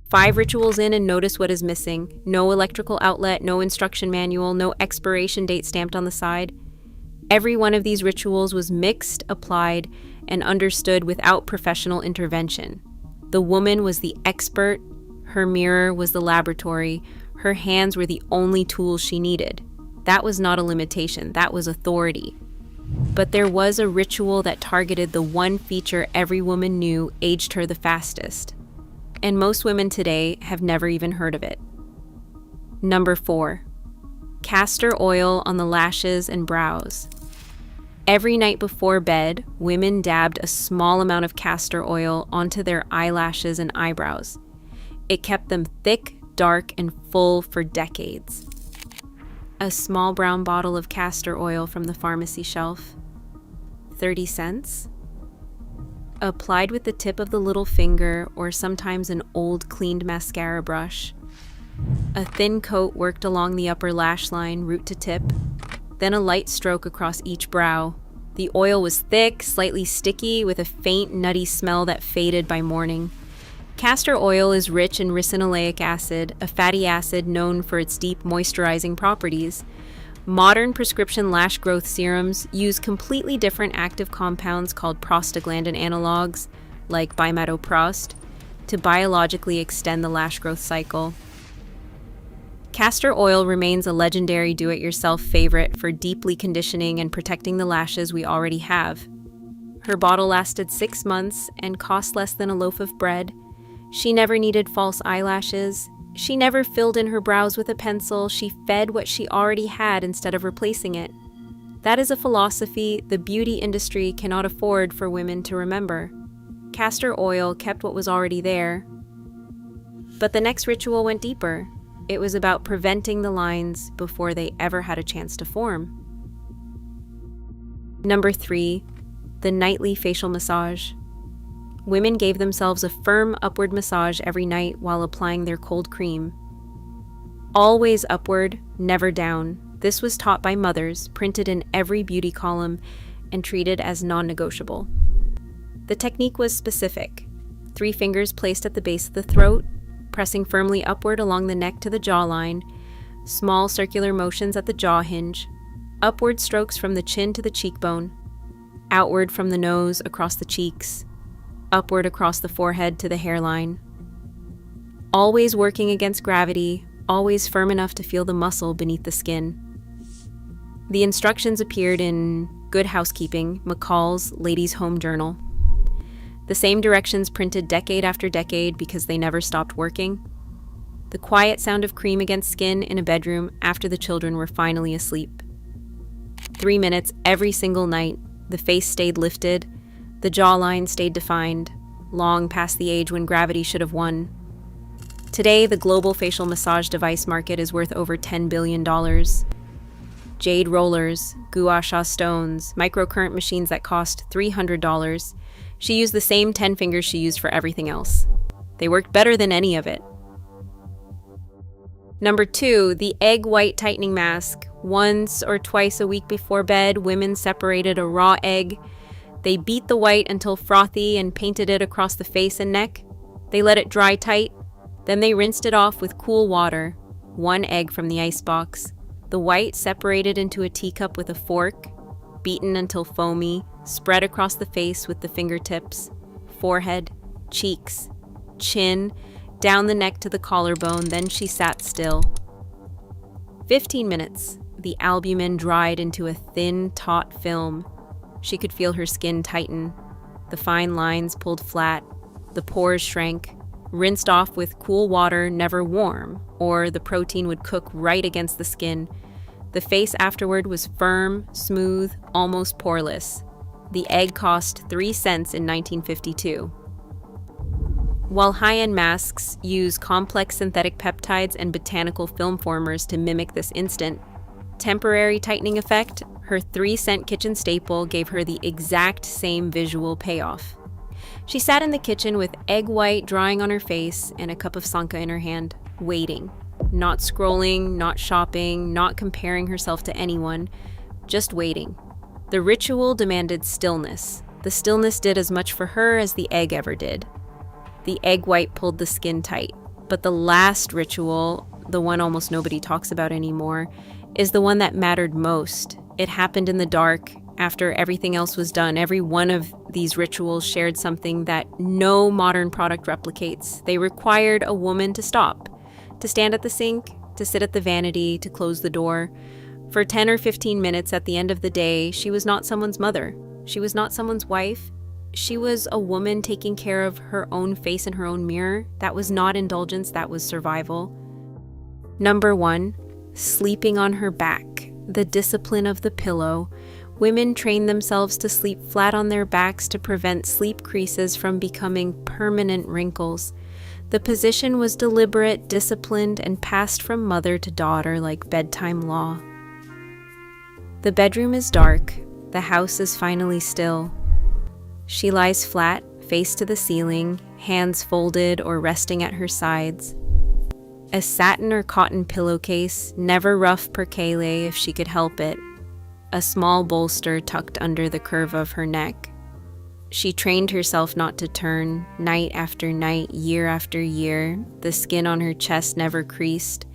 5 rituals in and notice what is missing. No electrical outlet, no instruction manual, no expiration date stamped on the side. Every one of these rituals was mixed, applied, and understood without professional intervention. The woman was the expert. Her mirror was the laboratory. Her hands were the only tools she needed. That was not a limitation. That was authority. But there was a ritual that targeted the one feature every woman knew aged her the fastest. And most women today have never even heard of it. Number 4. Castor oil on the lashes and brows. Every night before bed, women dabbed a small amount of castor oil onto their eyelashes and eyebrows. It kept them thick, dark, and full for decades. A small brown bottle of castor oil from the pharmacy shelf, 30 cents. Applied with the tip of the little finger or sometimes an old cleaned mascara brush. A thin coat worked along the upper lash line, root to tip, then a light stroke across each brow. The oil was thick, slightly sticky, with a faint, nutty smell that faded by morning. Castor oil is rich in ricinoleic acid, a fatty acid known for its deep moisturizing properties. Modern prescription lash growth serums use completely different active compounds called prostaglandin analogs, like bimatoprost, to biologically extend the lash growth cycle. Castor oil remains a legendary do-it-yourself favorite for deeply conditioning and protecting the lashes we already have. Her bottle lasted 6 months and cost less than a loaf of bread. She never needed false eyelashes. She never filled in her brows with a pencil. She fed what she already had instead of replacing it. That is a philosophy the beauty industry cannot afford for women to remember. Castor oil kept what was already there. But the next ritual went deeper. It was about preventing the lines before they ever had a chance to form. Number 3, the nightly facial massage. Women gave themselves a firm upward massage every night while applying their cold cream. Always upward, never down. This was taught by mothers, printed in every beauty column, and treated as non-negotiable. The technique was specific. 3 fingers placed at the base of the throat, pressing firmly upward along the neck to the jawline, small circular motions at the jaw hinge, upward strokes from the chin to the cheekbone, outward from the nose across the cheeks, upward across the forehead to the hairline. Always working against gravity, always firm enough to feel the muscle beneath the skin. The instructions appeared in Good Housekeeping, McCall's Ladies' Home Journal. The same directions printed decade after decade because they never stopped working. The quiet sound of cream against skin in a bedroom after the children were finally asleep. 3 minutes every single night, the face stayed lifted, the jawline stayed defined, long past the age when gravity should have won. Today, the global facial massage device market is worth over $10 billion. Jade rollers, gua sha stones, microcurrent machines that cost $300. She used the same 10 fingers she used for everything else. They worked better than any of it. Number 2, the egg white tightening mask. Once or twice a week before bed, women separated a raw egg. They beat the white until frothy and painted it across the face and neck. They let it dry tight. Then they rinsed it off with cool water. 1 egg from the icebox. The white separated into a teacup with a fork, beaten until foamy, spread across the face with the fingertips, forehead, cheeks, chin, down the neck to the collarbone. Then she sat still. 15 minutes. The albumin dried into a thin, taut film. She could feel her skin tighten. The fine lines pulled flat. The pores shrank. Rinsed off with cool water, never warm, or the protein would cook right against the skin. The face afterward was firm, smooth, almost poreless. The egg cost 3 cents in 1952. While high-end masks use complex synthetic peptides and botanical film formers to mimic this instant, temporary tightening effect, her 3-cent kitchen staple gave her the exact same visual payoff. She sat in the kitchen with egg white drying on her face and a cup of sanka in her hand, waiting. Not scrolling, not shopping, not comparing herself to anyone, just waiting. The ritual demanded stillness. The stillness did as much for her as the egg ever did. The egg white pulled the skin tight. But the last ritual, the one almost nobody talks about anymore, is the one that mattered most. It happened in the dark, after everything else was done. Every one of these rituals shared something that no modern product replicates. They required a woman to stop, to stand at the sink, to sit at the vanity, to close the door. For 10 or 15 minutes at the end of the day, she was not someone's mother. She was not someone's wife. She was a woman taking care of her own face in her own mirror. That was not indulgence, that was survival. Number 1, sleeping on her back. The discipline of the pillow. Women trained themselves to sleep flat on their backs to prevent sleep creases from becoming permanent wrinkles. The position was deliberate, disciplined, and passed from mother to daughter like bedtime law. The bedroom is dark. The house is finally still. She lies flat, face to the ceiling, hands folded or resting at her sides. A satin or cotton pillowcase, never rough percale if she could help it. A small bolster tucked under the curve of her neck. She trained herself not to turn, night after night, year after year. The skin on her chest never creased.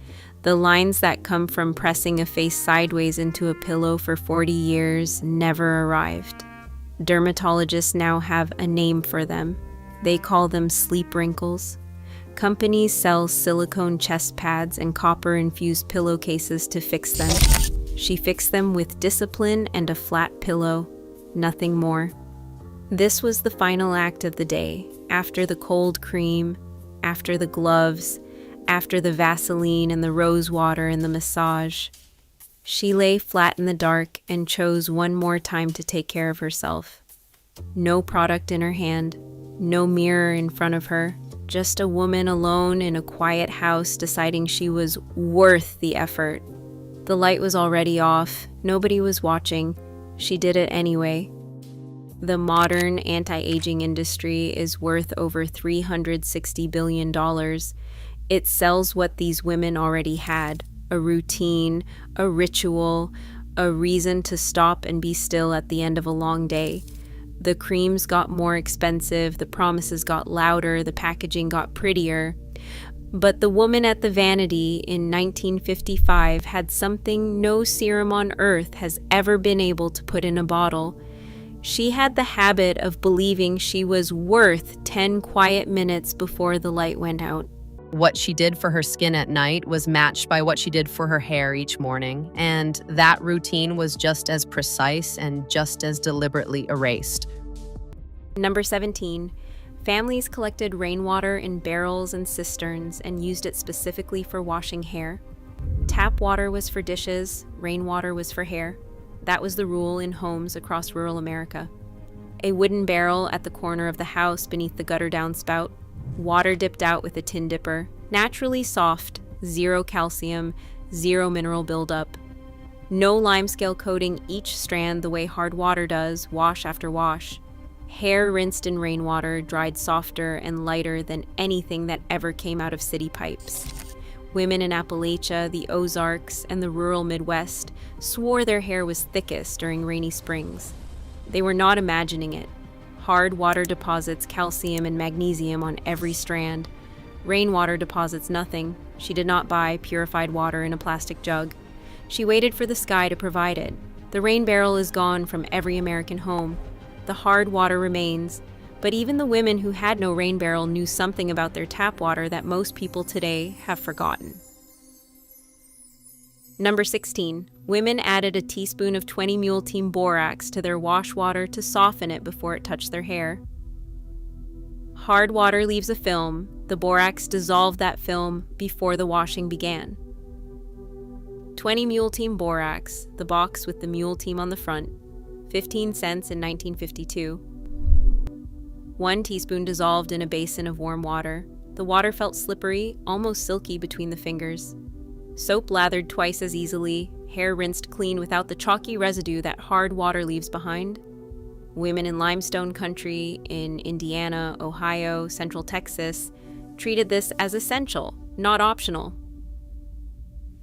The lines that come from pressing a face sideways into a pillow for 40 years never arrived. Dermatologists now have a name for them. They call them sleep wrinkles. Companies sell silicone chest pads and copper-infused pillowcases to fix them. She fixed them with discipline and a flat pillow, nothing more. This was the final act of the day, after the cold cream, after the gloves, after the Vaseline and the rose water and the massage. She lay flat in the dark and chose one more time to take care of herself. No product in her hand, no mirror in front of her, just a woman alone in a quiet house deciding she was worth the effort. The light was already off, nobody was watching. She did it anyway. The modern anti-aging industry is worth over $360 billion. It sells what these women already had. A routine, a ritual, a reason to stop and be still at the end of a long day. The creams got more expensive, the promises got louder, the packaging got prettier. But the woman at the vanity in 1955 had something no serum on earth has ever been able to put in a bottle. She had the habit of believing she was worth 10 quiet minutes before the light went out. What she did for her skin at night was matched by what she did for her hair each morning, and that routine was just as precise and just as deliberately erased. Number 17. Families collected rainwater in barrels and cisterns and used it specifically for washing hair. Tap water was for dishes, rainwater was for hair. That was the rule in homes across rural America. A wooden barrel at the corner of the house beneath the gutter downspout. Water dipped out with a tin dipper, naturally soft, 0 calcium, 0 mineral buildup. No limescale coating each strand the way hard water does, wash after wash. Hair rinsed in rainwater, dried softer and lighter than anything that ever came out of city pipes. Women in Appalachia, the Ozarks, and the rural Midwest swore their hair was thickest during rainy springs. They were not imagining it. Hard water deposits calcium and magnesium on every strand. Rainwater deposits nothing. She did not buy purified water in a plastic jug. She waited for the sky to provide it. The rain barrel is gone from every American home. The hard water remains, but even the women who had no rain barrel knew something about their tap water that most people today have forgotten. Number 16. Women added a teaspoon of 20 Mule Team borax to their wash water to soften it before it touched their hair. Hard water leaves a film. The borax dissolved that film before the washing began. 20 Mule Team borax, the box with the Mule Team on the front, 15 cents in 1952. 1 teaspoon dissolved in a basin of warm water. The water felt slippery, almost silky between the fingers. Soap lathered twice as easily, hair rinsed clean without the chalky residue that hard water leaves behind. Women in limestone country in Indiana, Ohio, Central Texas treated this as essential, not optional.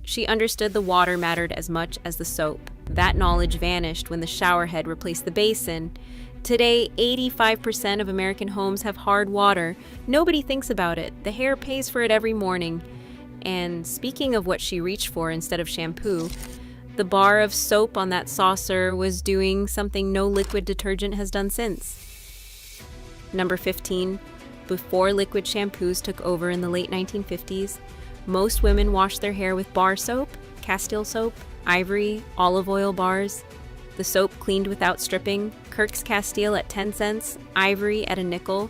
She understood the water mattered as much as the soap. That knowledge vanished when the shower head replaced the basin. Today, 85% of American homes have hard water. Nobody thinks about it. The hair pays for it every morning. And speaking of what she reached for instead of shampoo, the bar of soap on that saucer was doing something no liquid detergent has done since. Number 15. Before liquid shampoos took over in the late 1950s, most women washed their hair with bar soap, Castile soap, Ivory, olive oil bars. The soap cleaned without stripping, Kirk's Castile at 10 cents, Ivory at a nickel.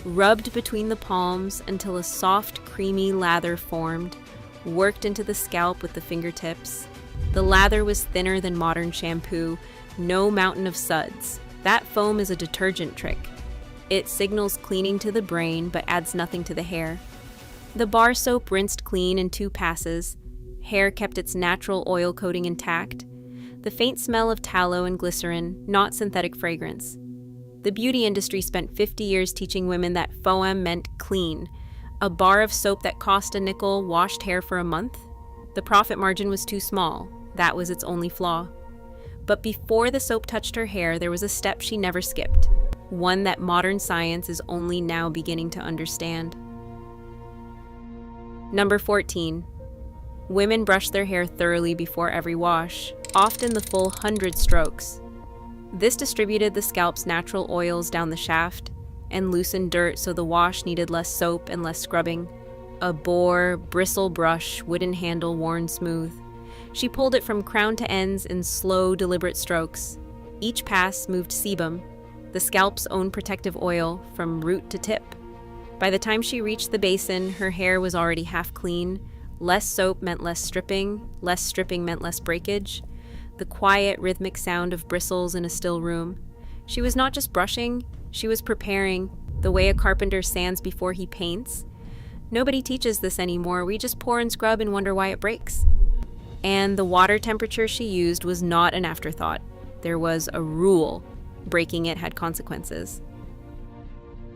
Rubbed between the palms until a soft, creamy lather formed, worked into the scalp with the fingertips. The lather was thinner than modern shampoo, no mountain of suds. That foam is a detergent trick. It signals cleaning to the brain but adds nothing to the hair. The bar soap rinsed clean in 2 passes. Hair kept its natural oil coating intact. The faint smell of tallow and glycerin, not synthetic fragrance. The beauty industry spent 50 years teaching women that foam meant clean. A bar of soap that cost a nickel washed hair for a month? The profit margin was too small. That was its only flaw. But before the soap touched her hair, there was a step she never skipped. One that modern science is only now beginning to understand. Number 14. Women brush their hair thoroughly before every wash, often the full 100 strokes. This distributed the scalp's natural oils down the shaft and loosened dirt so the wash needed less soap and less scrubbing. A bore, bristle brush, wooden handle worn smooth. She pulled it from crown to ends in slow, deliberate strokes. Each pass moved sebum, the scalp's own protective oil, from root to tip. By the time she reached the basin, her hair was already half clean. Less soap meant less stripping meant less breakage. The quiet, rhythmic sound of bristles in a still room. She was not just brushing, she was preparing, the way a carpenter sands before he paints. Nobody teaches this anymore. We just pour and scrub and wonder why it breaks. And the water temperature she used was not an afterthought. There was a rule. Breaking it had consequences.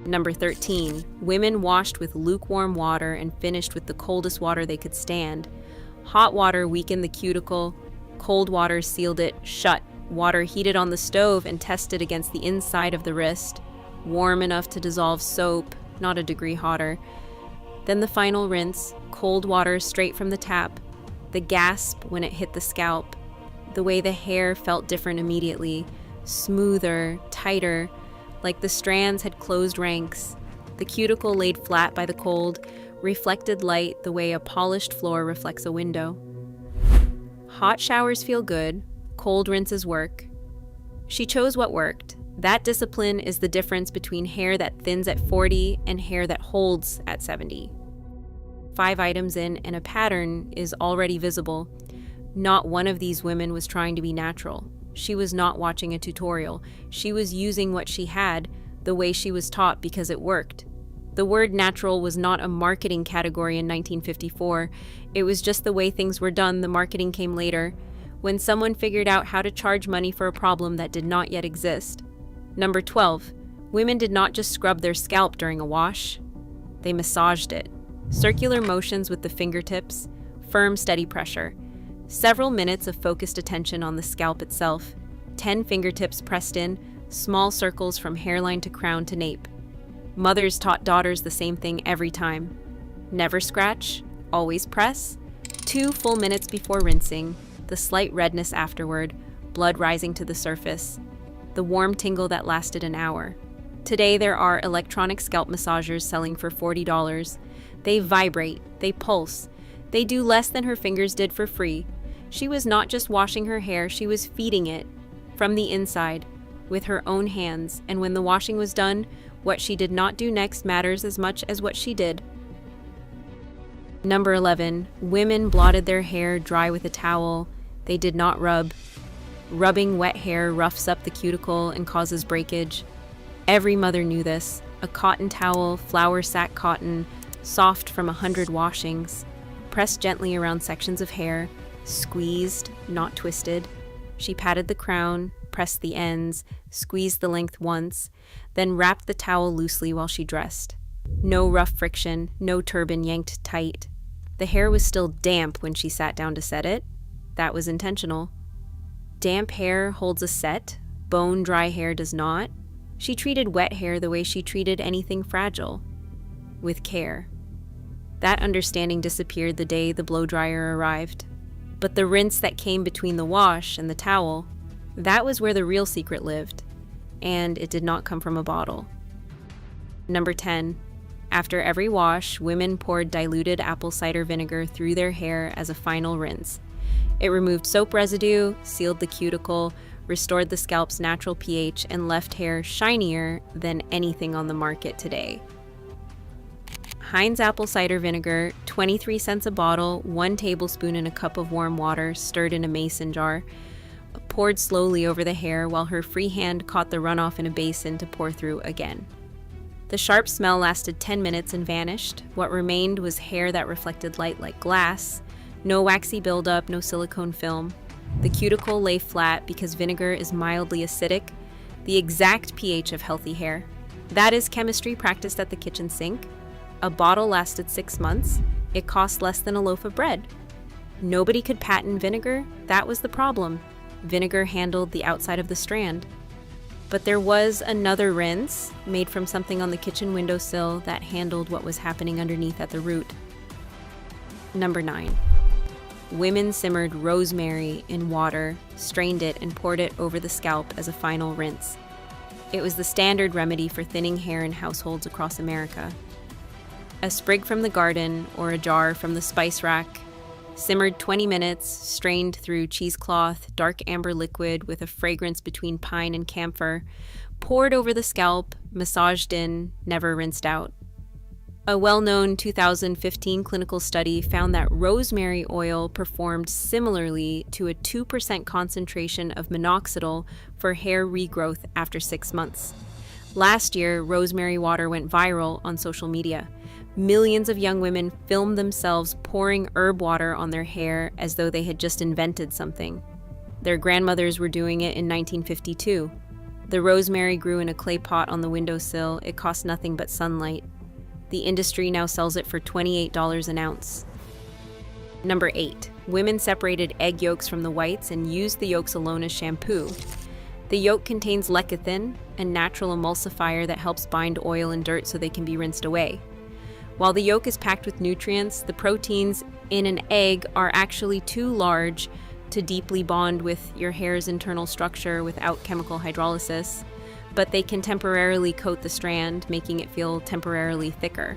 Number 13. Women washed with lukewarm water and finished with the coldest water they could stand. Hot water weakened the cuticle. Cold water sealed it shut. Water heated on the stove and tested against the inside of the wrist. Warm enough to dissolve soap, not a degree hotter. Then the final rinse, cold water straight from the tap. The gasp when it hit the scalp. The way the hair felt different immediately. Smoother, tighter, like the strands had closed ranks. The cuticle laid flat by the cold, reflected light the way a polished floor reflects a window. Hot showers feel good, cold rinses work. She chose what worked. That discipline is the difference between hair that thins at 40 and hair that holds at 70. 5 items in and a pattern is already visible. Not one of these women was trying to be natural. She was not watching a tutorial. She was using what she had, the way she was taught, because it worked. The word natural was not a marketing category in 1954. It was just the way things were done. The marketing came later, when someone figured out how to charge money for a problem that did not yet exist. Number 12. Women did not just scrub their scalp during a wash. They massaged it. Circular motions with the fingertips, firm, steady pressure. Several minutes of focused attention on the scalp itself. 10 fingertips pressed in, small circles from hairline to crown to nape. Mothers taught daughters the same thing every time. Never scratch, always press. 2 full minutes before rinsing, the slight redness afterward, blood rising to the surface. The warm tingle that lasted an hour. Today there are electronic scalp massagers selling for $40. They vibrate, they pulse. They do less than her fingers did for free. She was not just washing her hair, she was feeding it from the inside with her own hands, and when the washing was done, what she did not do next matters as much as what she did. Number 11. Women blotted their hair dry with a towel. They did not rub. Rubbing wet hair roughs up the cuticle and causes breakage. Every mother knew this. A cotton towel, flour sack cotton, soft from 100 washings, pressed gently around sections of hair, squeezed, not twisted. She patted the crown, pressed the ends, squeezed the length once, then wrapped the towel loosely while she dressed. No rough friction, no turban yanked tight. The hair was still damp when she sat down to set it. That was intentional. Damp hair holds a set, bone-dry hair does not. She treated wet hair the way she treated anything fragile, with care. That understanding disappeared the day the blow-dryer arrived. But the rinse that came between the wash and the towel, that was where the real secret lived, and it did not come from a bottle. Number 10. After every wash, women poured diluted apple cider vinegar through their hair as a final rinse. It removed soap residue, sealed the cuticle, restored the scalp's natural pH, and left hair shinier than anything on the market today. Heinz apple cider vinegar, 23 cents a bottle, 1 tablespoon in a cup of warm water, stirred in a mason jar, poured slowly over the hair while her free hand caught the runoff in a basin to pour through again. The sharp smell lasted 10 minutes and vanished. What remained was hair that reflected light like glass. No waxy buildup, no silicone film. The cuticle lay flat because vinegar is mildly acidic, the exact pH of healthy hair. That is chemistry practiced at the kitchen sink. A bottle lasted 6 months. It cost less than a loaf of bread. Nobody could patent vinegar. That was the problem. Vinegar handled the outside of the strand. But there was another rinse, made from something on the kitchen windowsill that handled what was happening underneath at the root. Number 9. Women simmered rosemary in water, strained it, and poured it over the scalp as a final rinse. It was the standard remedy for thinning hair in households across America. A sprig from the garden or a jar from the spice rack, simmered 20 minutes, strained through cheesecloth, dark amber liquid with a fragrance between pine and camphor, poured over the scalp, massaged in, never rinsed out. A well-known 2015 clinical study found that rosemary oil performed similarly to a 2% concentration of minoxidil for hair regrowth after 6 months. Last year, rosemary water went viral on social media. Millions of young women filmed themselves pouring herb water on their hair as though they had just invented something. Their grandmothers were doing it in 1952. The rosemary grew in a clay pot on the windowsill. It cost nothing but sunlight. The industry now sells it for $28 an ounce. Number 8. Women separated egg yolks from the whites and used the yolks alone as shampoo. The yolk contains lecithin, a natural emulsifier that helps bind oil and dirt so they can be rinsed away. While the yolk is packed with nutrients, the proteins in an egg are actually too large to deeply bond with your hair's internal structure without chemical hydrolysis, but they can temporarily coat the strand, making it feel temporarily thicker.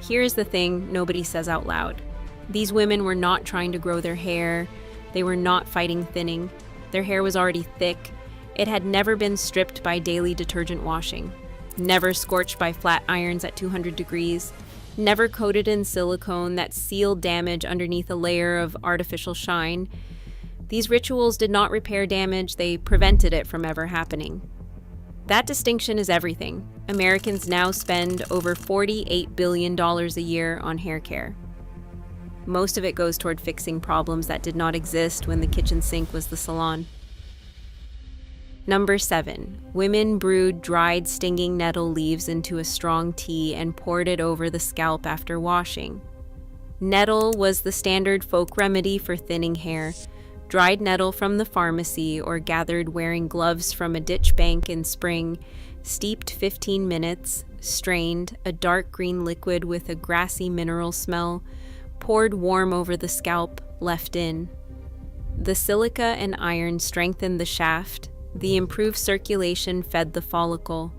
Here's the thing nobody says out loud. These women were not trying to grow their hair. They were not fighting thinning. Their hair was already thick. It had never been stripped by daily detergent washing, never scorched by flat irons at 200 degrees, never coated in silicone that sealed damage underneath a layer of artificial shine. These rituals did not repair damage, they prevented it from ever happening. That distinction is everything. Americans now spend over $48 billion a year on hair care. Most of it goes toward fixing problems that did not exist when the kitchen sink was the salon. Number 7. Women brewed dried stinging nettle leaves into a strong tea and poured it over the scalp after washing. Nettle was the standard folk remedy for thinning hair. Dried nettle from the pharmacy or gathered wearing gloves from a ditch bank in spring, steeped 15 minutes, strained, a dark green liquid with a grassy mineral smell, poured warm over the scalp, left in. The silica and iron strengthened the shaft. The improved circulation fed the follicle.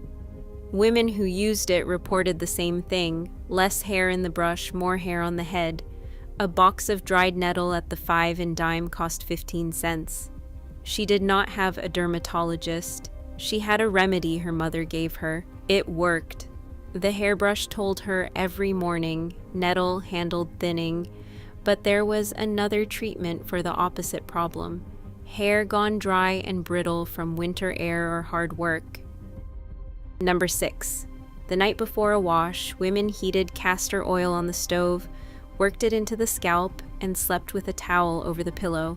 Women who used it reported the same thing: less hair in the brush, more hair on the head. A box of dried nettle at the 5 and dime cost 15 cents. She did not have a dermatologist. She had a remedy her mother gave her. It worked. The hairbrush told her every morning nettle handled thinning, but there was another treatment for the opposite problem. hair gone dry and brittle from winter air or hard work. Number 6. The night before a wash, women heated castor oil on the stove, worked it into the scalp, and slept with a towel over the pillow.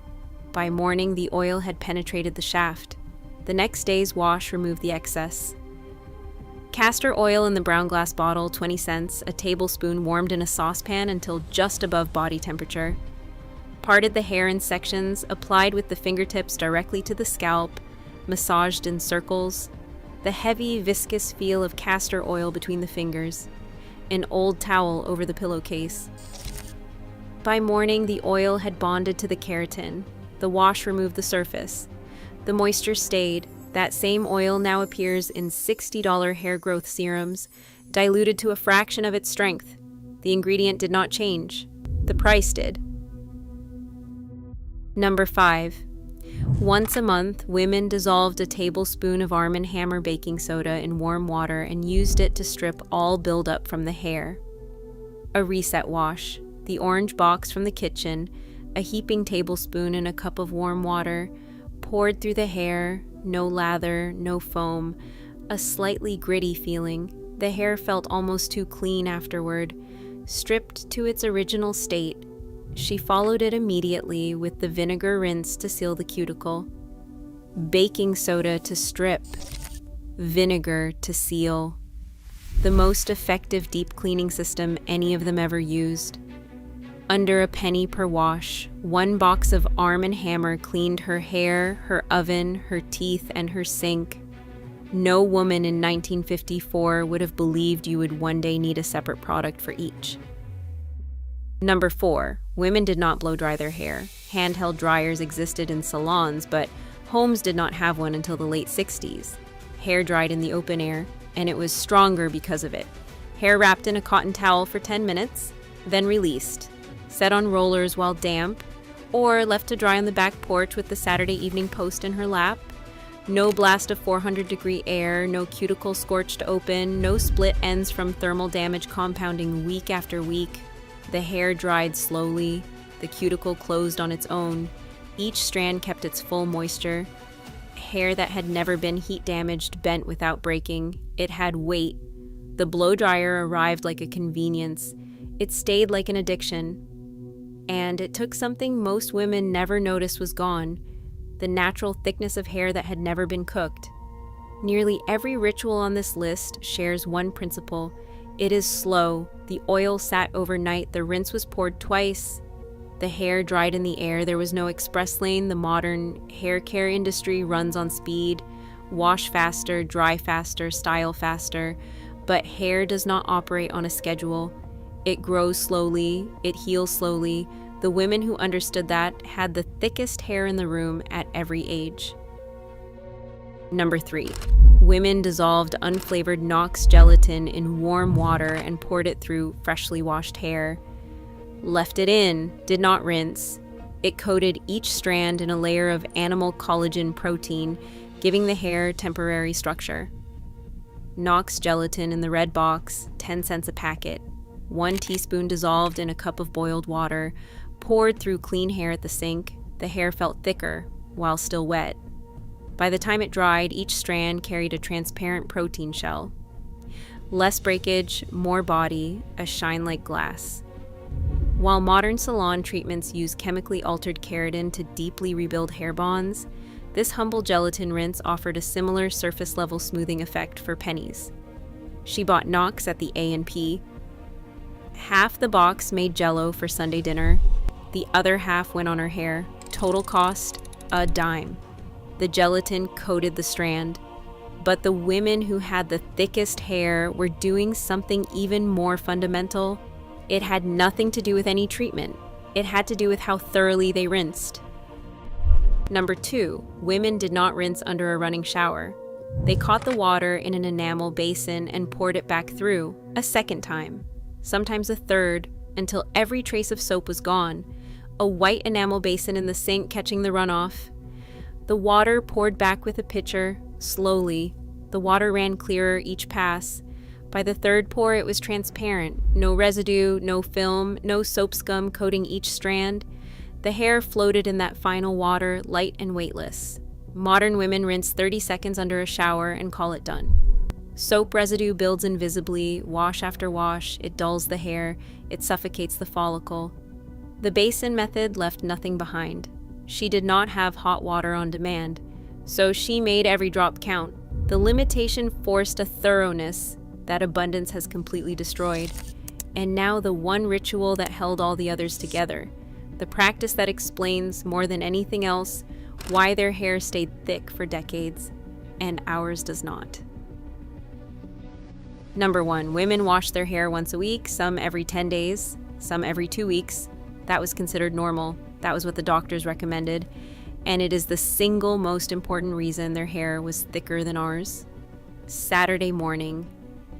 By morning, the oil had penetrated the shaft. The next day's wash removed the excess. Castor oil in the brown glass bottle, 20 cents, a tablespoon warmed in a saucepan until just above body temperature. Parted the hair in sections, applied with the fingertips directly to the scalp, massaged in circles. The heavy, viscous feel of castor oil between the fingers. An old towel over the pillowcase. By morning, the oil had bonded to the keratin. The wash removed the surface. The moisture stayed. That same oil now appears in $60 hair growth serums, diluted to a fraction of its strength. The ingredient did not change. The price did. Number 5. Once a month, women dissolved a tablespoon of Arm & Hammer baking soda in warm water and used it to strip all buildup from the hair. A reset wash, the orange box from the kitchen, a heaping tablespoon in a cup of warm water, poured through the hair, no lather, no foam, a slightly gritty feeling. The hair felt almost too clean afterward, stripped to its original state. She followed it immediately with the vinegar rinse to seal the cuticle, baking soda to strip, vinegar to seal. The most effective deep cleaning system any of them ever used. Under a penny per wash, one box of Arm & Hammer cleaned her hair, her oven, her teeth, and her sink. No woman in 1954 would have believed you would one day need a separate product for each. Number 4. Women did not blow dry their hair. Handheld dryers existed in salons, but homes did not have one until the late 60s. Hair dried in the open air, and it was stronger because of it. Hair wrapped in a cotton towel for 10 minutes, then released. Set on rollers while damp, or left to dry on the back porch with the Saturday Evening Post in her lap. No blast of 400-degree air, no cuticle scorched open, no split ends from thermal damage compounding week after week. The hair dried slowly, the cuticle closed on its own. Each strand kept its full moisture. Hair that had never been heat damaged bent without breaking. It had weight. The blow dryer arrived like a convenience. It stayed like an addiction. And it took something most women never noticed was gone, the natural thickness of hair that had never been cooked. Nearly every ritual on this list shares one principle. It is slow. The oil sat overnight. The rinse was poured twice. The hair dried in the air. There was no express lane. The modern hair care industry runs on speed. Wash faster, dry faster, style faster. But hair does not operate on a schedule. It grows slowly, it heals slowly. The women who understood that had the thickest hair in the room at every age. Number 3. Women dissolved unflavored Knox gelatin in warm water and poured it through freshly washed hair. Left it in, did not rinse. It coated each strand in a layer of animal collagen protein, giving the hair temporary structure. Knox gelatin in the red box, 10 cents a packet. 1 teaspoon dissolved in a cup of boiled water, poured through clean hair at the sink. The hair felt thicker, while still wet. By the time it dried, each strand carried a transparent protein shell. Less breakage, more body, a shine like glass. While modern salon treatments use chemically altered keratin to deeply rebuild hair bonds, this humble gelatin rinse offered a similar surface-level smoothing effect for pennies. She bought Knox at the A&P. Half the box made Jell-O for Sunday dinner. The other half went on her hair. Total cost, a dime. The gelatin coated the strand. But the women who had the thickest hair were doing something even more fundamental. It had nothing to do with any treatment. It had to do with how thoroughly they rinsed. Number 2, women did not rinse under a running shower. They caught the water in an enamel basin and poured it back through, a second time, sometimes a third, until every trace of soap was gone, a white enamel basin in the sink catching the runoff. The water poured back with a pitcher, slowly. The water ran clearer each pass. By the third pour, it was transparent. No residue, no film, no soap scum coating each strand. The hair floated in that final water, light and weightless. Modern women rinse 30 seconds under a shower and call it done. Soap residue builds invisibly, wash after wash, it dulls the hair, it suffocates the follicle. The basin method left nothing behind. She did not have hot water on demand, so she made every drop count. The limitation forced a thoroughness that abundance has completely destroyed. And now the one ritual that held all the others together, the practice that explains more than anything else why their hair stayed thick for decades, and ours does not. Number 1, women wash their hair once a week, some every 10 days, some every 2 weeks. That was considered normal. That was what the doctors recommended. And it is the single most important reason their hair was thicker than ours. Saturday morning,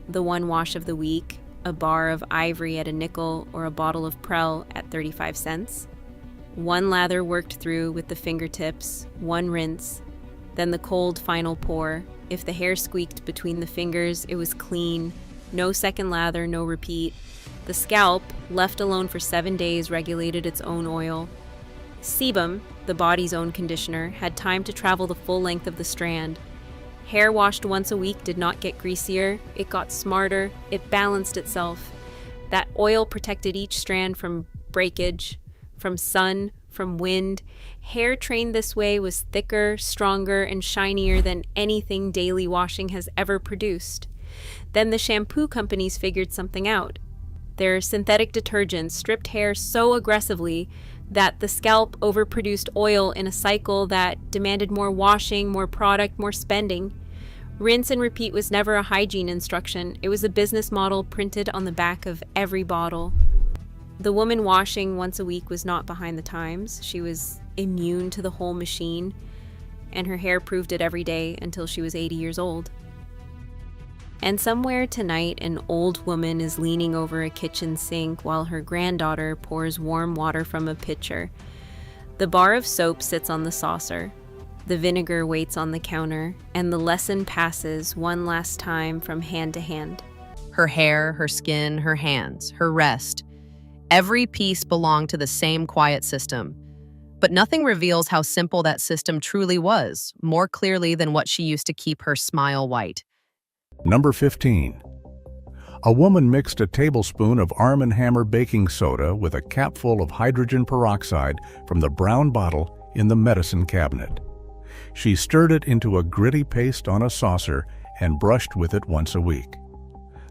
the one wash of the week, a bar of ivory at a nickel or a bottle of Apparel at 35 cents. One lather worked through with the fingertips, one rinse, then the cold final pour. If the hair squeaked between the fingers, it was clean. No second lather, no repeat. The scalp, left alone for 7 days, regulated its own oil. Sebum, the body's own conditioner, had time to travel the full length of the strand. Hair washed once a week did not get greasier, it got smarter, it balanced itself. That oil protected each strand from breakage, from sun, from wind. Hair trained this way was thicker, stronger, and shinier than anything daily washing has ever produced. Then the shampoo companies figured something out. Their synthetic detergents stripped hair so aggressively that the scalp overproduced oil in a cycle that demanded more washing, more product, more spending. Rinse and repeat was never a hygiene instruction. It was a business model printed on the back of every bottle. The woman washing once a week was not behind the times. She was immune to the whole machine, and her hair proved it every day until she was 80 years old. And somewhere tonight, an old woman is leaning over a kitchen sink while her granddaughter pours warm water from a pitcher. The bar of soap sits on the saucer. The vinegar waits on the counter, and the lesson passes one last time from hand to hand. Her hair, her skin, her hands, her rest. Every piece belonged to the same quiet system. But nothing reveals how simple that system truly was, more clearly than what she used to keep her smile white. Number 15. A woman mixed a tablespoon of Arm & Hammer baking soda with a capful of hydrogen peroxide from the brown bottle in the medicine cabinet. She stirred it into a gritty paste on a saucer and brushed with it once a week.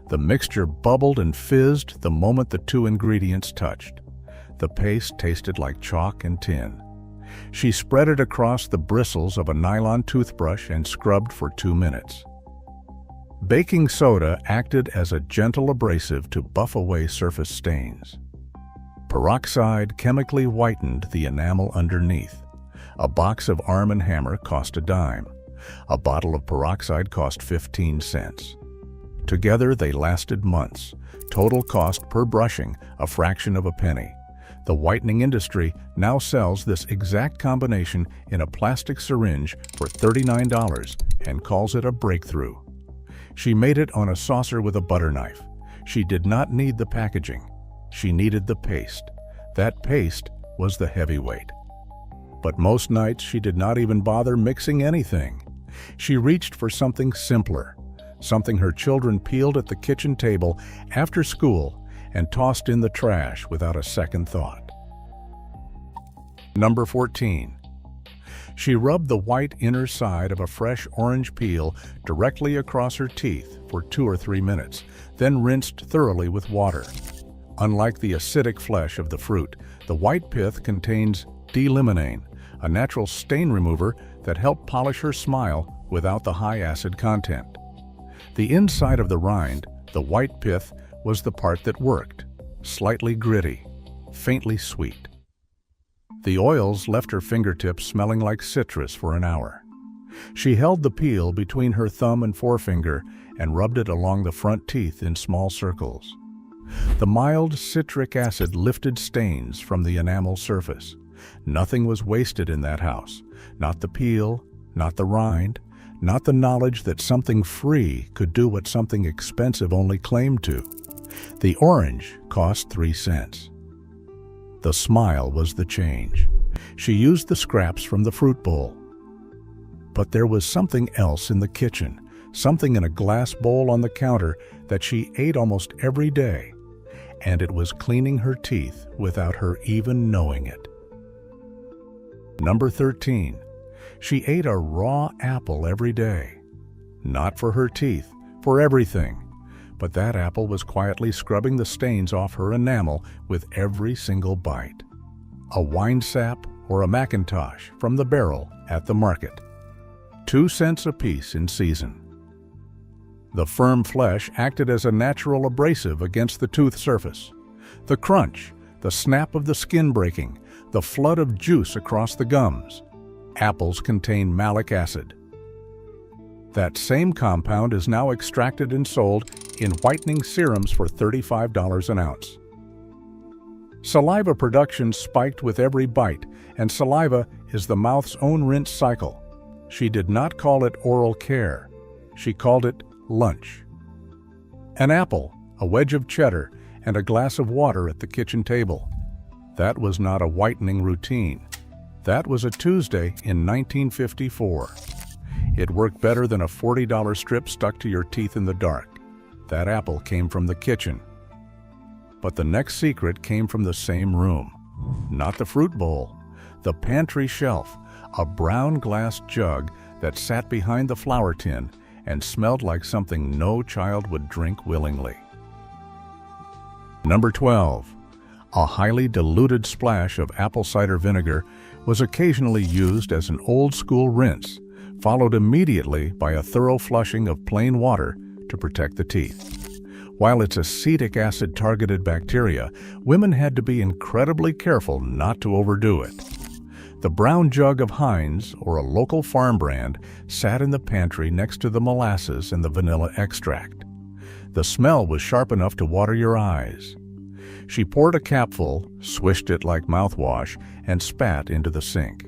The mixture bubbled and fizzed the moment the two ingredients touched. The paste tasted like chalk and tin. She spread it across the bristles of a nylon toothbrush and scrubbed for 2 minutes. Baking soda acted as a gentle abrasive to buff away surface stains. Peroxide chemically whitened the enamel underneath. A box of Arm & Hammer cost a dime. A bottle of peroxide cost 15 cents. Together they lasted months. Total cost per brushing, a fraction of a penny. The whitening industry now sells this exact combination in a plastic syringe for $39 and calls it a breakthrough. She made it on a saucer with a butter knife. She did not need the packaging. She needed the paste. That paste was the heavyweight. But most nights she did not even bother mixing anything. She reached for something simpler, something her children peeled at the kitchen table after school and tossed in the trash without a second thought. Number 14. She rubbed the white inner side of a fresh orange peel directly across her teeth for 2 or 3 minutes, then rinsed thoroughly with water. Unlike the acidic flesh of the fruit, the white pith contains D-limonene, a natural stain remover that helped polish her smile without the high acid content. The inside of the rind, the white pith, was the part that worked, slightly gritty, faintly sweet. The oils left her fingertips smelling like citrus for an hour. She held the peel between her thumb and forefinger and rubbed it along the front teeth in small circles. The mild citric acid lifted stains from the enamel surface. Nothing was wasted in that house, not the peel, not the rind, not the knowledge that something free could do what something expensive only claimed to. The orange cost 3 cents. The smile was the change. She used the scraps from the fruit bowl. But there was something else in the kitchen, something in a glass bowl on the counter that she ate almost every day, and it was cleaning her teeth without her even knowing it. Number 13. She ate a raw apple every day. Not for her teeth, for everything. But that apple was quietly scrubbing the stains off her enamel with every single bite. A wine sap or a Macintosh from the barrel at the market. 2 cents apiece in season. The firm flesh acted as a natural abrasive against the tooth surface. The crunch, the snap of the skin breaking, the flood of juice across the gums. Apples contain malic acid. That same compound is now extracted and sold in whitening serums for $35 an ounce. Saliva production spiked with every bite, and saliva is the mouth's own rinse cycle. She did not call it oral care. She called it lunch. An apple, a wedge of cheddar, and a glass of water at the kitchen table. That was not a whitening routine. That was a Tuesday in 1954. It worked better than a $40 strip stuck to your teeth in the dark. That apple came from the kitchen. But the next secret came from the same room. Not the fruit bowl. The pantry shelf, a brown glass jug that sat behind the flour tin and smelled like something no child would drink willingly. Number 12. A highly diluted splash of apple cider vinegar was occasionally used as an old-school rinse, followed immediately by a thorough flushing of plain water to protect the teeth. While its acetic acid targeted bacteria, women had to be incredibly careful not to overdo it. The brown jug of Heinz, or a local farm brand, sat in the pantry next to the molasses and the vanilla extract. The smell was sharp enough to water your eyes. She poured a capful, swished it like mouthwash, and spat into the sink.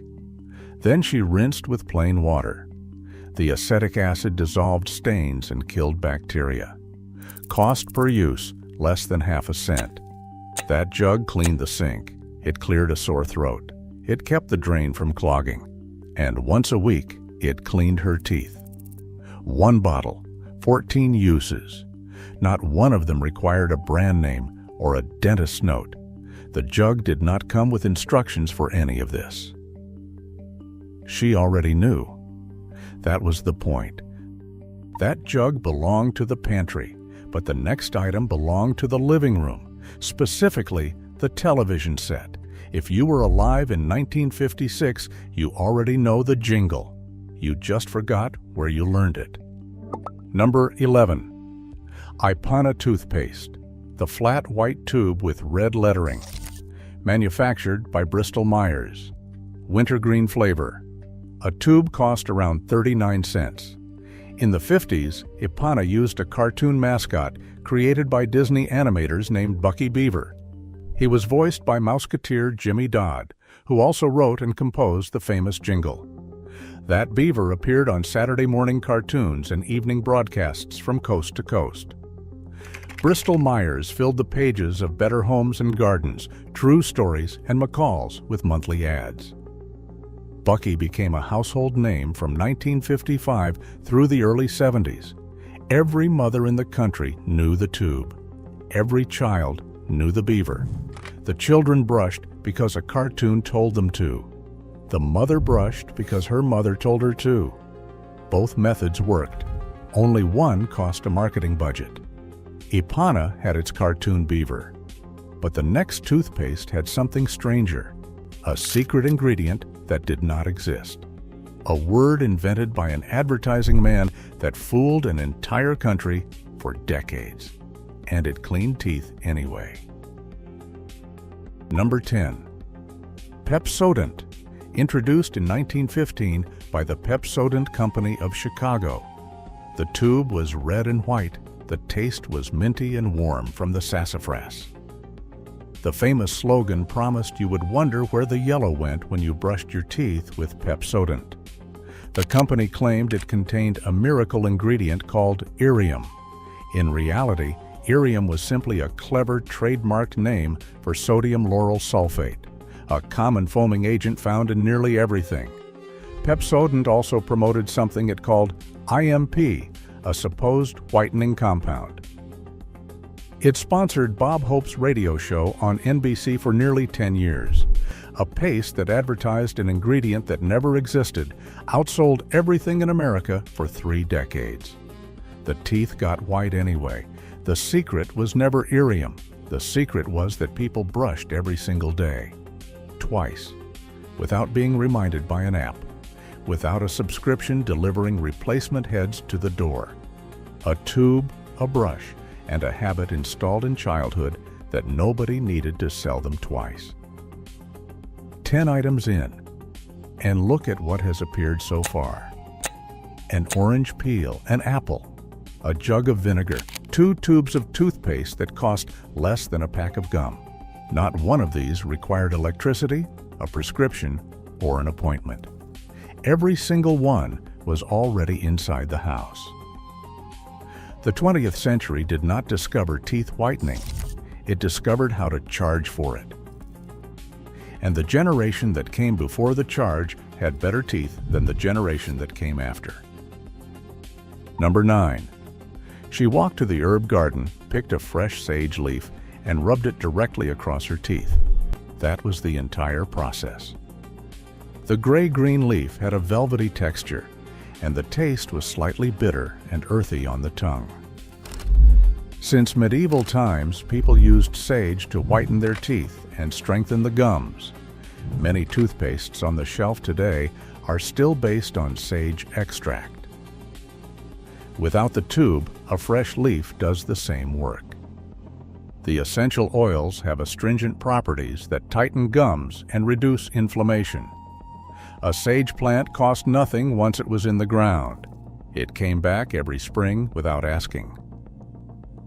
Then she rinsed with plain water. The acetic acid dissolved stains and killed bacteria. Cost per use, less than half a cent. That jug cleaned the sink. It cleared a sore throat. It kept the drain from clogging. And once a week, it cleaned her teeth. 1 bottle, 14 uses. Not one of them required a brand name or a dentist's note. The jug did not come with instructions for any of this. She already knew. That was the point. That jug belonged to the pantry, but the next item belonged to the living room, specifically the television set. If you were alive in 1956, you already know the jingle. You just forgot where you learned it. Number 11. Ipana toothpaste, the flat white tube with red lettering. Manufactured by Bristol Myers. Wintergreen flavor. A tube cost around 39 cents. In the 50s, Ipana used a cartoon mascot created by Disney animators named Bucky Beaver. He was voiced by Mouseketeer Jimmy Dodd, who also wrote and composed the famous jingle. That beaver appeared on Saturday morning cartoons and evening broadcasts from coast to coast. Bristol Myers filled the pages of Better Homes and Gardens, True Stories, and McCall's with monthly ads. Bucky became a household name from 1955 through the early 70s. Every mother in the country knew the tube. Every child knew the beaver. The children brushed because a cartoon told them to. The mother brushed because her mother told her to. Both methods worked. Only one cost a marketing budget. Ipana had its cartoon beaver. But the next toothpaste had something stranger. A secret ingredient that did not exist. A word invented by an advertising man that fooled an entire country for decades. And it cleaned teeth anyway. Number 10. Pepsodent, introduced in 1915 by the Pepsodent Company of Chicago. The tube was red and white. The taste was minty and warm from the sassafras. The famous slogan promised you would wonder where the yellow went when you brushed your teeth with Pepsodent. The company claimed it contained a miracle ingredient called irium. In reality, Irium was simply a clever trademarked name for sodium lauryl sulfate, a common foaming agent found in nearly everything. Pepsodent also promoted something it called IMP, a supposed whitening compound. It sponsored Bob Hope's radio show on NBC for nearly 10 years. A paste that advertised an ingredient that never existed outsold everything in America for 3 decades. The teeth got white anyway. The secret was never Irium. The secret was that people brushed every single day. Twice. Without being reminded by an app. Without a subscription delivering replacement heads to the door. A tube, a brush, and a habit installed in childhood that nobody needed to sell them twice. 10 items in, and look at what has appeared so far. An orange peel, an apple, a jug of vinegar, 2 tubes of toothpaste that cost less than a pack of gum. Not one of these required electricity, a prescription, or an appointment. Every single one was already inside the house. The 20th century did not discover teeth whitening. It discovered how to charge for it. And the generation that came before the charge had better teeth than the generation that came after. Number 9. She walked to the herb garden, picked a fresh sage leaf, and rubbed it directly across her teeth. That was the entire process. The gray-green leaf had a velvety texture, and the taste was slightly bitter and earthy on the tongue. Since medieval times, people used sage to whiten their teeth and strengthen the gums. Many toothpastes on the shelf today are still based on sage extract. Without the tube, a fresh leaf does the same work. The essential oils have astringent properties that tighten gums and reduce inflammation. A sage plant cost nothing once it was in the ground. It came back every spring without asking.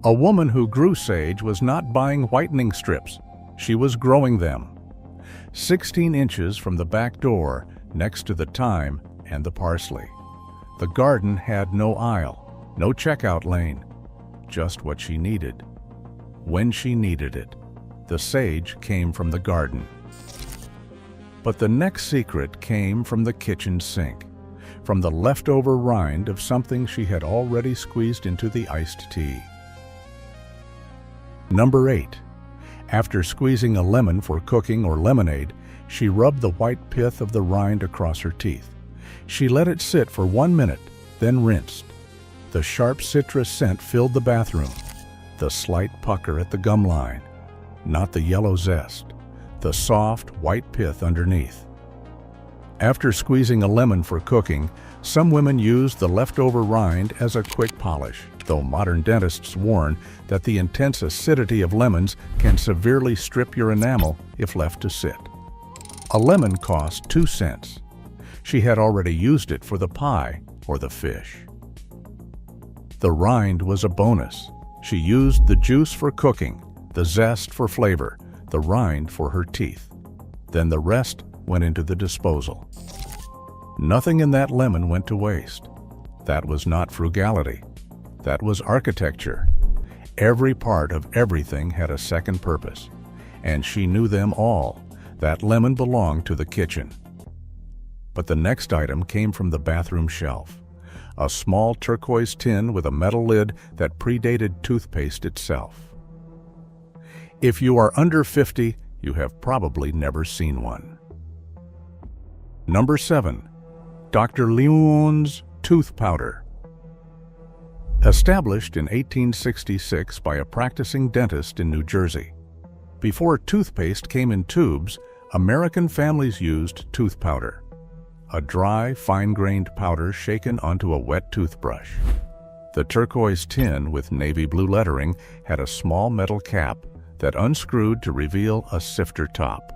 A woman who grew sage was not buying whitening strips. She was growing them. 16 inches from the back door, next to the thyme and the parsley. The garden had no aisle. No checkout lane, just what she needed. When she needed it, the sage came from the garden. But the next secret came from the kitchen sink, from the leftover rind of something she had already squeezed into the iced tea. Number 8. After squeezing a lemon for cooking or lemonade, she rubbed the white pith of the rind across her teeth. She let it sit for 1 minute, then rinsed. The sharp citrus scent filled the bathroom, the slight pucker at the gum line, not the yellow zest, the soft, white pith underneath. After squeezing a lemon for cooking, some women used the leftover rind as a quick polish, though modern dentists warn that the intense acidity of lemons can severely strip your enamel if left to sit. A lemon cost 2 cents. She had already used it for the pie or the fish. The rind was a bonus. She used the juice for cooking, the zest for flavor, the rind for her teeth. Then the rest went into the disposal. Nothing in that lemon went to waste. That was not frugality. That was architecture. Every part of everything had a second purpose, and she knew them all. That lemon belonged to the kitchen. But the next item came from the bathroom shelf. A small turquoise tin with a metal lid that predated toothpaste itself. If you are under 50, you have probably never seen one. Number 7. Dr. Leon's Tooth Powder. Established in 1866 by a practicing dentist in New Jersey. Before toothpaste came in tubes, American families used tooth powder. A dry, fine-grained powder shaken onto a wet toothbrush. The turquoise tin with navy blue lettering had a small metal cap that unscrewed to reveal a sifter top.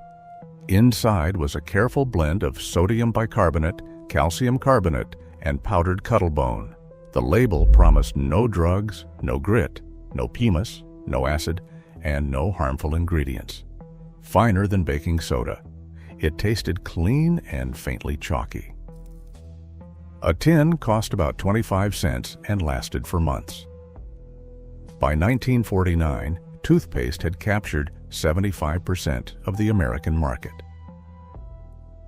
Inside was a careful blend of sodium bicarbonate, calcium carbonate, and powdered cuttlebone. The label promised no drugs, no grit, no pumice, no acid, and no harmful ingredients. Finer than baking soda. It tasted clean and faintly chalky. A tin cost about 25 cents and lasted for months. By 1949, toothpaste had captured 75% of the American market.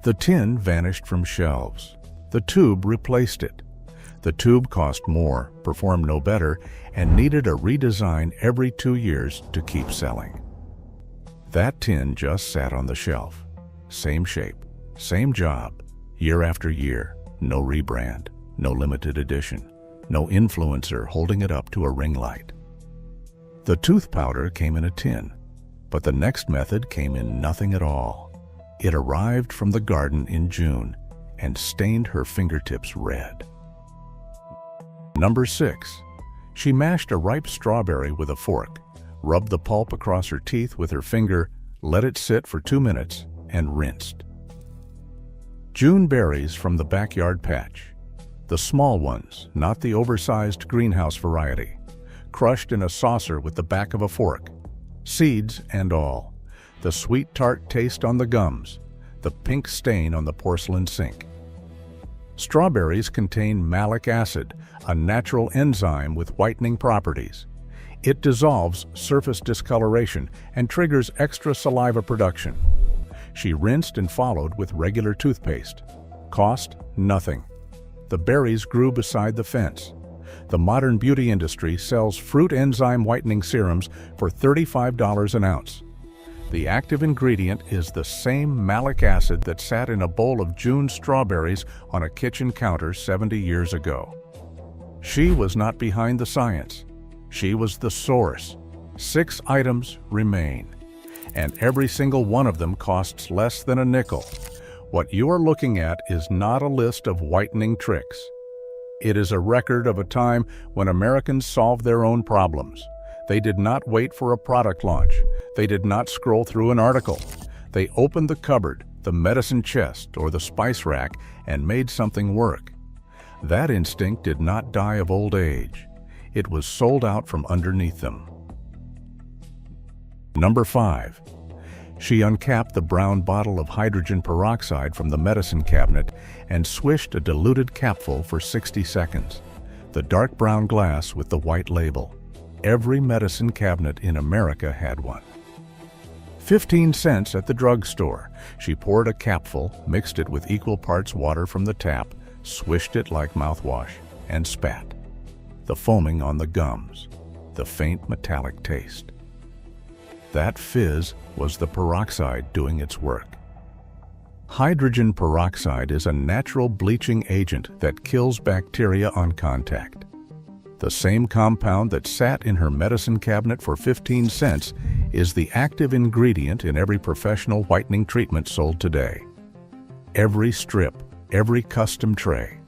The tin vanished from shelves. The tube replaced it. The tube cost more, performed no better, and needed a redesign every 2 years to keep selling. That tin just sat on the shelf. Same shape, same job, year after year. No rebrand, no limited edition, no influencer holding it up to a ring light. The tooth powder came in a tin, but the next method came in nothing at all. It arrived from the garden in June and stained her fingertips red. Number 6. She mashed a ripe strawberry with a fork, rubbed the pulp across her teeth with her finger, let it sit for 2 minutes, and rinsed. June berries from the backyard patch. The small ones, not the oversized greenhouse variety, crushed in a saucer with the back of a fork, seeds and all, the sweet tart taste on the gums, the pink stain on the porcelain sink. Strawberries contain malic acid, a natural enzyme with whitening properties. It dissolves surface discoloration and triggers extra saliva production. She rinsed and followed with regular toothpaste. Cost, nothing. The berries grew beside the fence. The modern beauty industry sells fruit enzyme whitening serums for $35 an ounce. The active ingredient is the same malic acid that sat in a bowl of June strawberries on a kitchen counter 70 years ago. She was not behind the science. She was the source. 6 items remain, and every single one of them costs less than a nickel. What you are looking at is not a list of whitening tricks. It is a record of a time when Americans solved their own problems. They did not wait for a product launch. They did not scroll through an article. They opened the cupboard, the medicine chest, or the spice rack and made something work. That instinct did not die of old age. It was sold out from underneath them. Number 5. She uncapped the brown bottle of hydrogen peroxide from the medicine cabinet and swished a diluted capful for 60 seconds. The dark brown glass with the white label. Every medicine cabinet in America had one. 15 cents at the drugstore. She poured a capful, mixed it with equal parts water from the tap, swished it like mouthwash, and spat. The foaming on the gums, the faint metallic taste. That fizz was the peroxide doing its work. Hydrogen peroxide is a natural bleaching agent that kills bacteria on contact. The same compound that sat in her medicine cabinet for 15 cents is the active ingredient in every professional whitening treatment sold today. Every strip, every custom tray,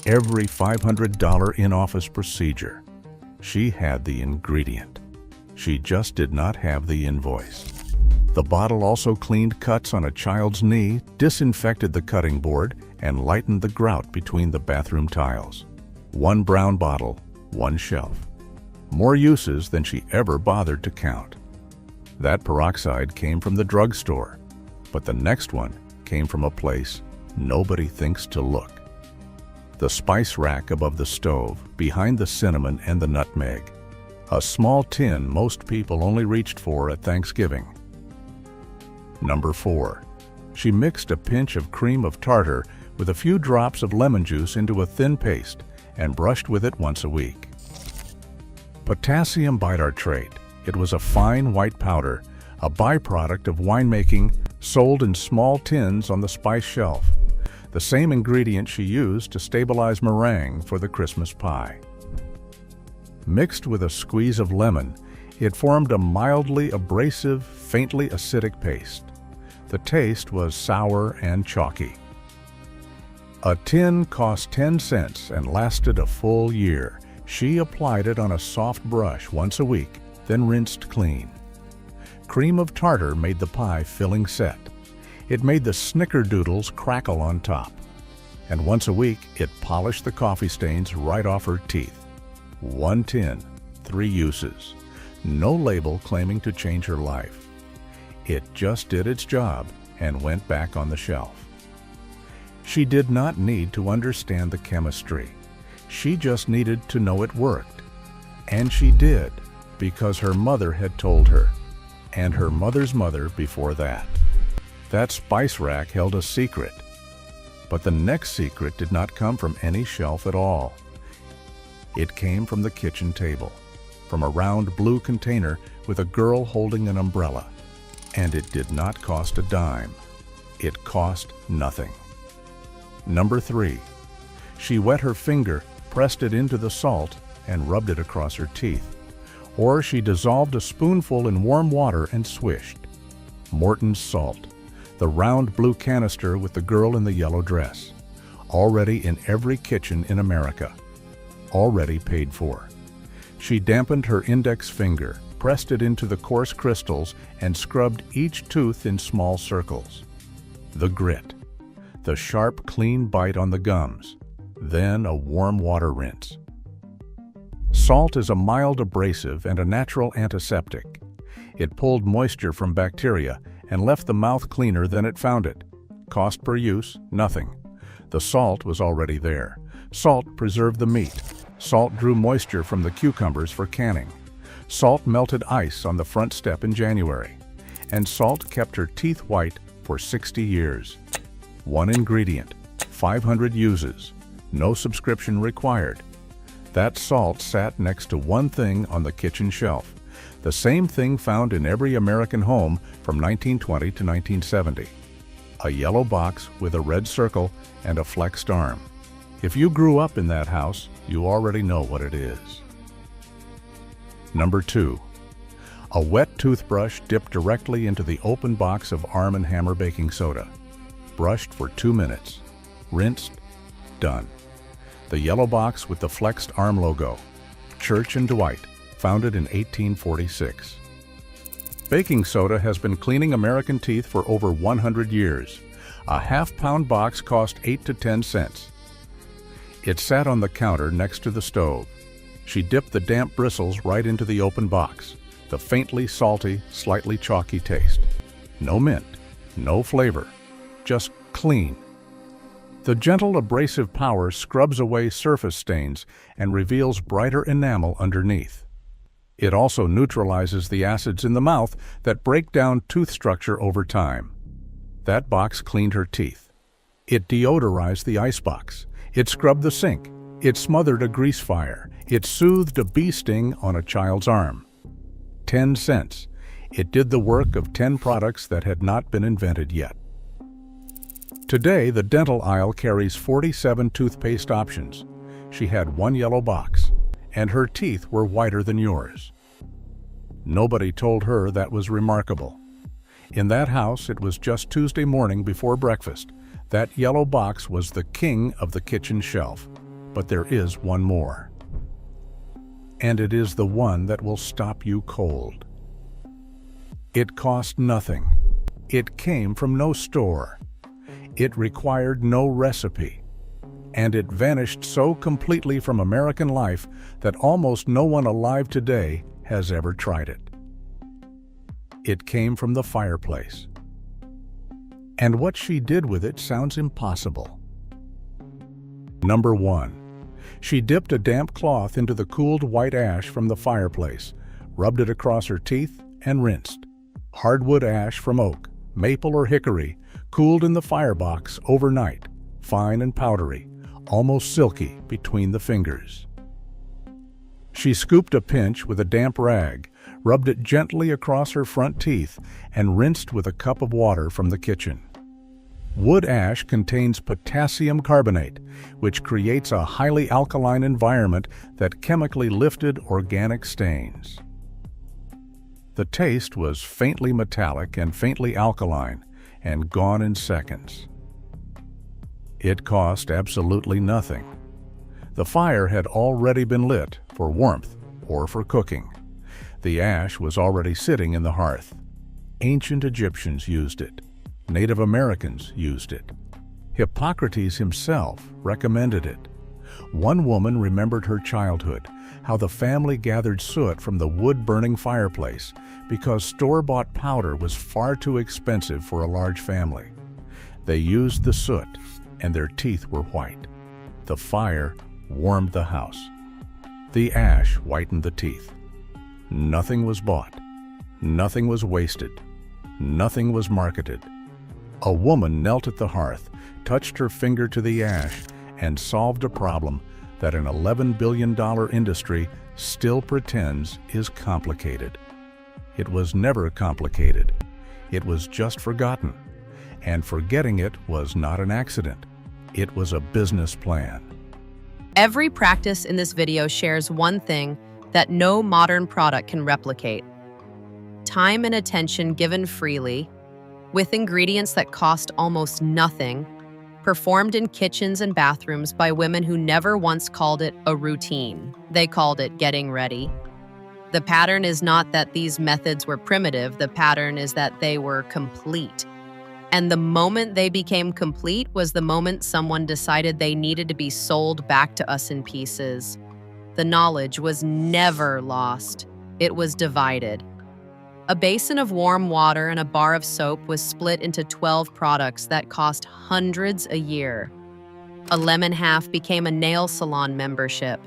every $500 in-office procedure. She had the ingredient. She just did not have the invoice. The bottle also cleaned cuts on a child's knee, disinfected the cutting board, and lightened the grout between the bathroom tiles. One brown bottle, one shelf. More uses than she ever bothered to count. That peroxide came from the drugstore, but the next one came from a place nobody thinks to look. The spice rack above the stove, behind the cinnamon and the nutmeg. A small tin most people only reached for at Thanksgiving. Number 4. She mixed a pinch of cream of tartar with a few drops of lemon juice into a thin paste and brushed with it once a week. Potassium bitartrate. It was a fine white powder, a byproduct of winemaking, sold in small tins on the spice shelf. The same ingredient she used to stabilize meringue for the Christmas pie. Mixed with a squeeze of lemon, it formed a mildly abrasive, faintly acidic paste. The taste was sour and chalky. A tin cost 10 cents and lasted a full year. She applied it on a soft brush once a week, then rinsed clean. Cream of tartar made the pie filling set. It made the snickerdoodles crackle on top. And once a week, it polished the coffee stains right off her teeth. 1 tin, 3 uses. No label claiming to change her life. It just did its job and went back on the shelf. She did not need to understand the chemistry. She just needed to know it worked. And she did. Because her mother had told her, and her mother's mother before that. That spice rack held a secret. But the next secret did not come from any shelf at all. It came from the kitchen table, from a round blue container with a girl holding an umbrella. And it did not cost a dime. It cost nothing. Number 3. She wet her finger, pressed it into the salt, and rubbed it across her teeth. Or she dissolved a spoonful in warm water and swished. Morton's salt, the round blue canister with the girl in the yellow dress. Already in every kitchen in America. Already paid for. She dampened her index finger, pressed it into the coarse crystals, and scrubbed each tooth in small circles. The grit. The sharp, clean bite on the gums. Then a warm water rinse. Salt is a mild abrasive and a natural antiseptic. It pulled moisture from bacteria and left the mouth cleaner than it found it. Cost per use, nothing. The salt was already there. Salt preserved the meat. Salt drew moisture from the cucumbers for canning. Salt melted ice on the front step in January. And salt kept her teeth white for 60 years. One ingredient, 500 uses, no subscription required. That salt sat next to one thing on the kitchen shelf, the same thing found in every American home from 1920 to 1970. A yellow box with a red circle and a flexed arm. If you grew up in that house, you already know what it is. Number 2. A wet toothbrush dipped directly into the open box of Arm & Hammer baking soda. Brushed for 2 minutes. Rinsed. Done. The yellow box with the flexed arm logo. Church & Dwight, founded in 1846. Baking soda has been cleaning American teeth for over 100 years. A half-pound box cost 8 to 10 cents. It sat on the counter next to the stove. She dipped the damp bristles right into the open box. The faintly salty, slightly chalky taste. No mint, no flavor, just clean. The gentle abrasive power scrubs away surface stains and reveals brighter enamel underneath. It also neutralizes the acids in the mouth that break down tooth structure over time. That box cleaned her teeth. It deodorized the icebox. It scrubbed the sink. It smothered a grease fire. It soothed a bee sting on a child's arm. 10 cents. It did the work of 10 products that had not been invented yet. Today, the dental aisle carries 47 toothpaste options. She had one yellow box, and her teeth were whiter than yours. Nobody told her that was remarkable. In that house, it was just Tuesday morning before breakfast. That yellow box was the king of the kitchen shelf. But there is one more. And it is the one that will stop you cold. It cost nothing. It came from no store. It required no recipe. And it vanished so completely from American life that almost no one alive today has ever tried it. It came from the fireplace. And what she did with it sounds impossible. Number 1. She dipped a damp cloth into the cooled white ash from the fireplace, rubbed it across her teeth, and rinsed. Hardwood ash from oak, maple or hickory, cooled in the firebox overnight, fine and powdery, almost silky between the fingers. She scooped a pinch with a damp rag, rubbed it gently across her front teeth, and rinsed with a cup of water from the kitchen. Wood ash contains potassium carbonate, which creates a highly alkaline environment that chemically lifted organic stains. The taste was faintly metallic and faintly alkaline, and gone in seconds. It cost absolutely nothing. The fire had already been lit for warmth or for cooking. The ash was already sitting in the hearth. Ancient Egyptians used it. Native Americans used it. Hippocrates himself recommended it. One woman remembered her childhood, how the family gathered soot from the wood-burning fireplace because store-bought powder was far too expensive for a large family. They used the soot, and their teeth were white. The fire warmed the house. The ash whitened the teeth. Nothing was bought. Nothing was wasted. Nothing was marketed. A woman knelt at the hearth, touched her finger to the ash, and solved a problem that an $11 billion industry still pretends is complicated. It was never complicated. It was just forgotten. And forgetting it was not an accident. It was a business plan. Every practice in this video shares one thing that no modern product can replicate: time and attention given freely, with ingredients that cost almost nothing, performed in kitchens and bathrooms by women who never once called it a routine. They called it getting ready. The pattern is not that these methods were primitive, the pattern is that they were complete. And the moment they became complete was the moment someone decided they needed to be sold back to us in pieces. The knowledge was never lost. It was divided. A basin of warm water and a bar of soap was split into 12 products that cost hundreds a year. A lemon half became a nail salon membership.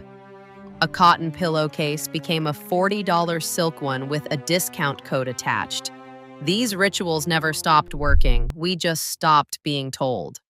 A cotton pillowcase became a $40 silk one with a discount code attached. These rituals never stopped working. We just stopped being told.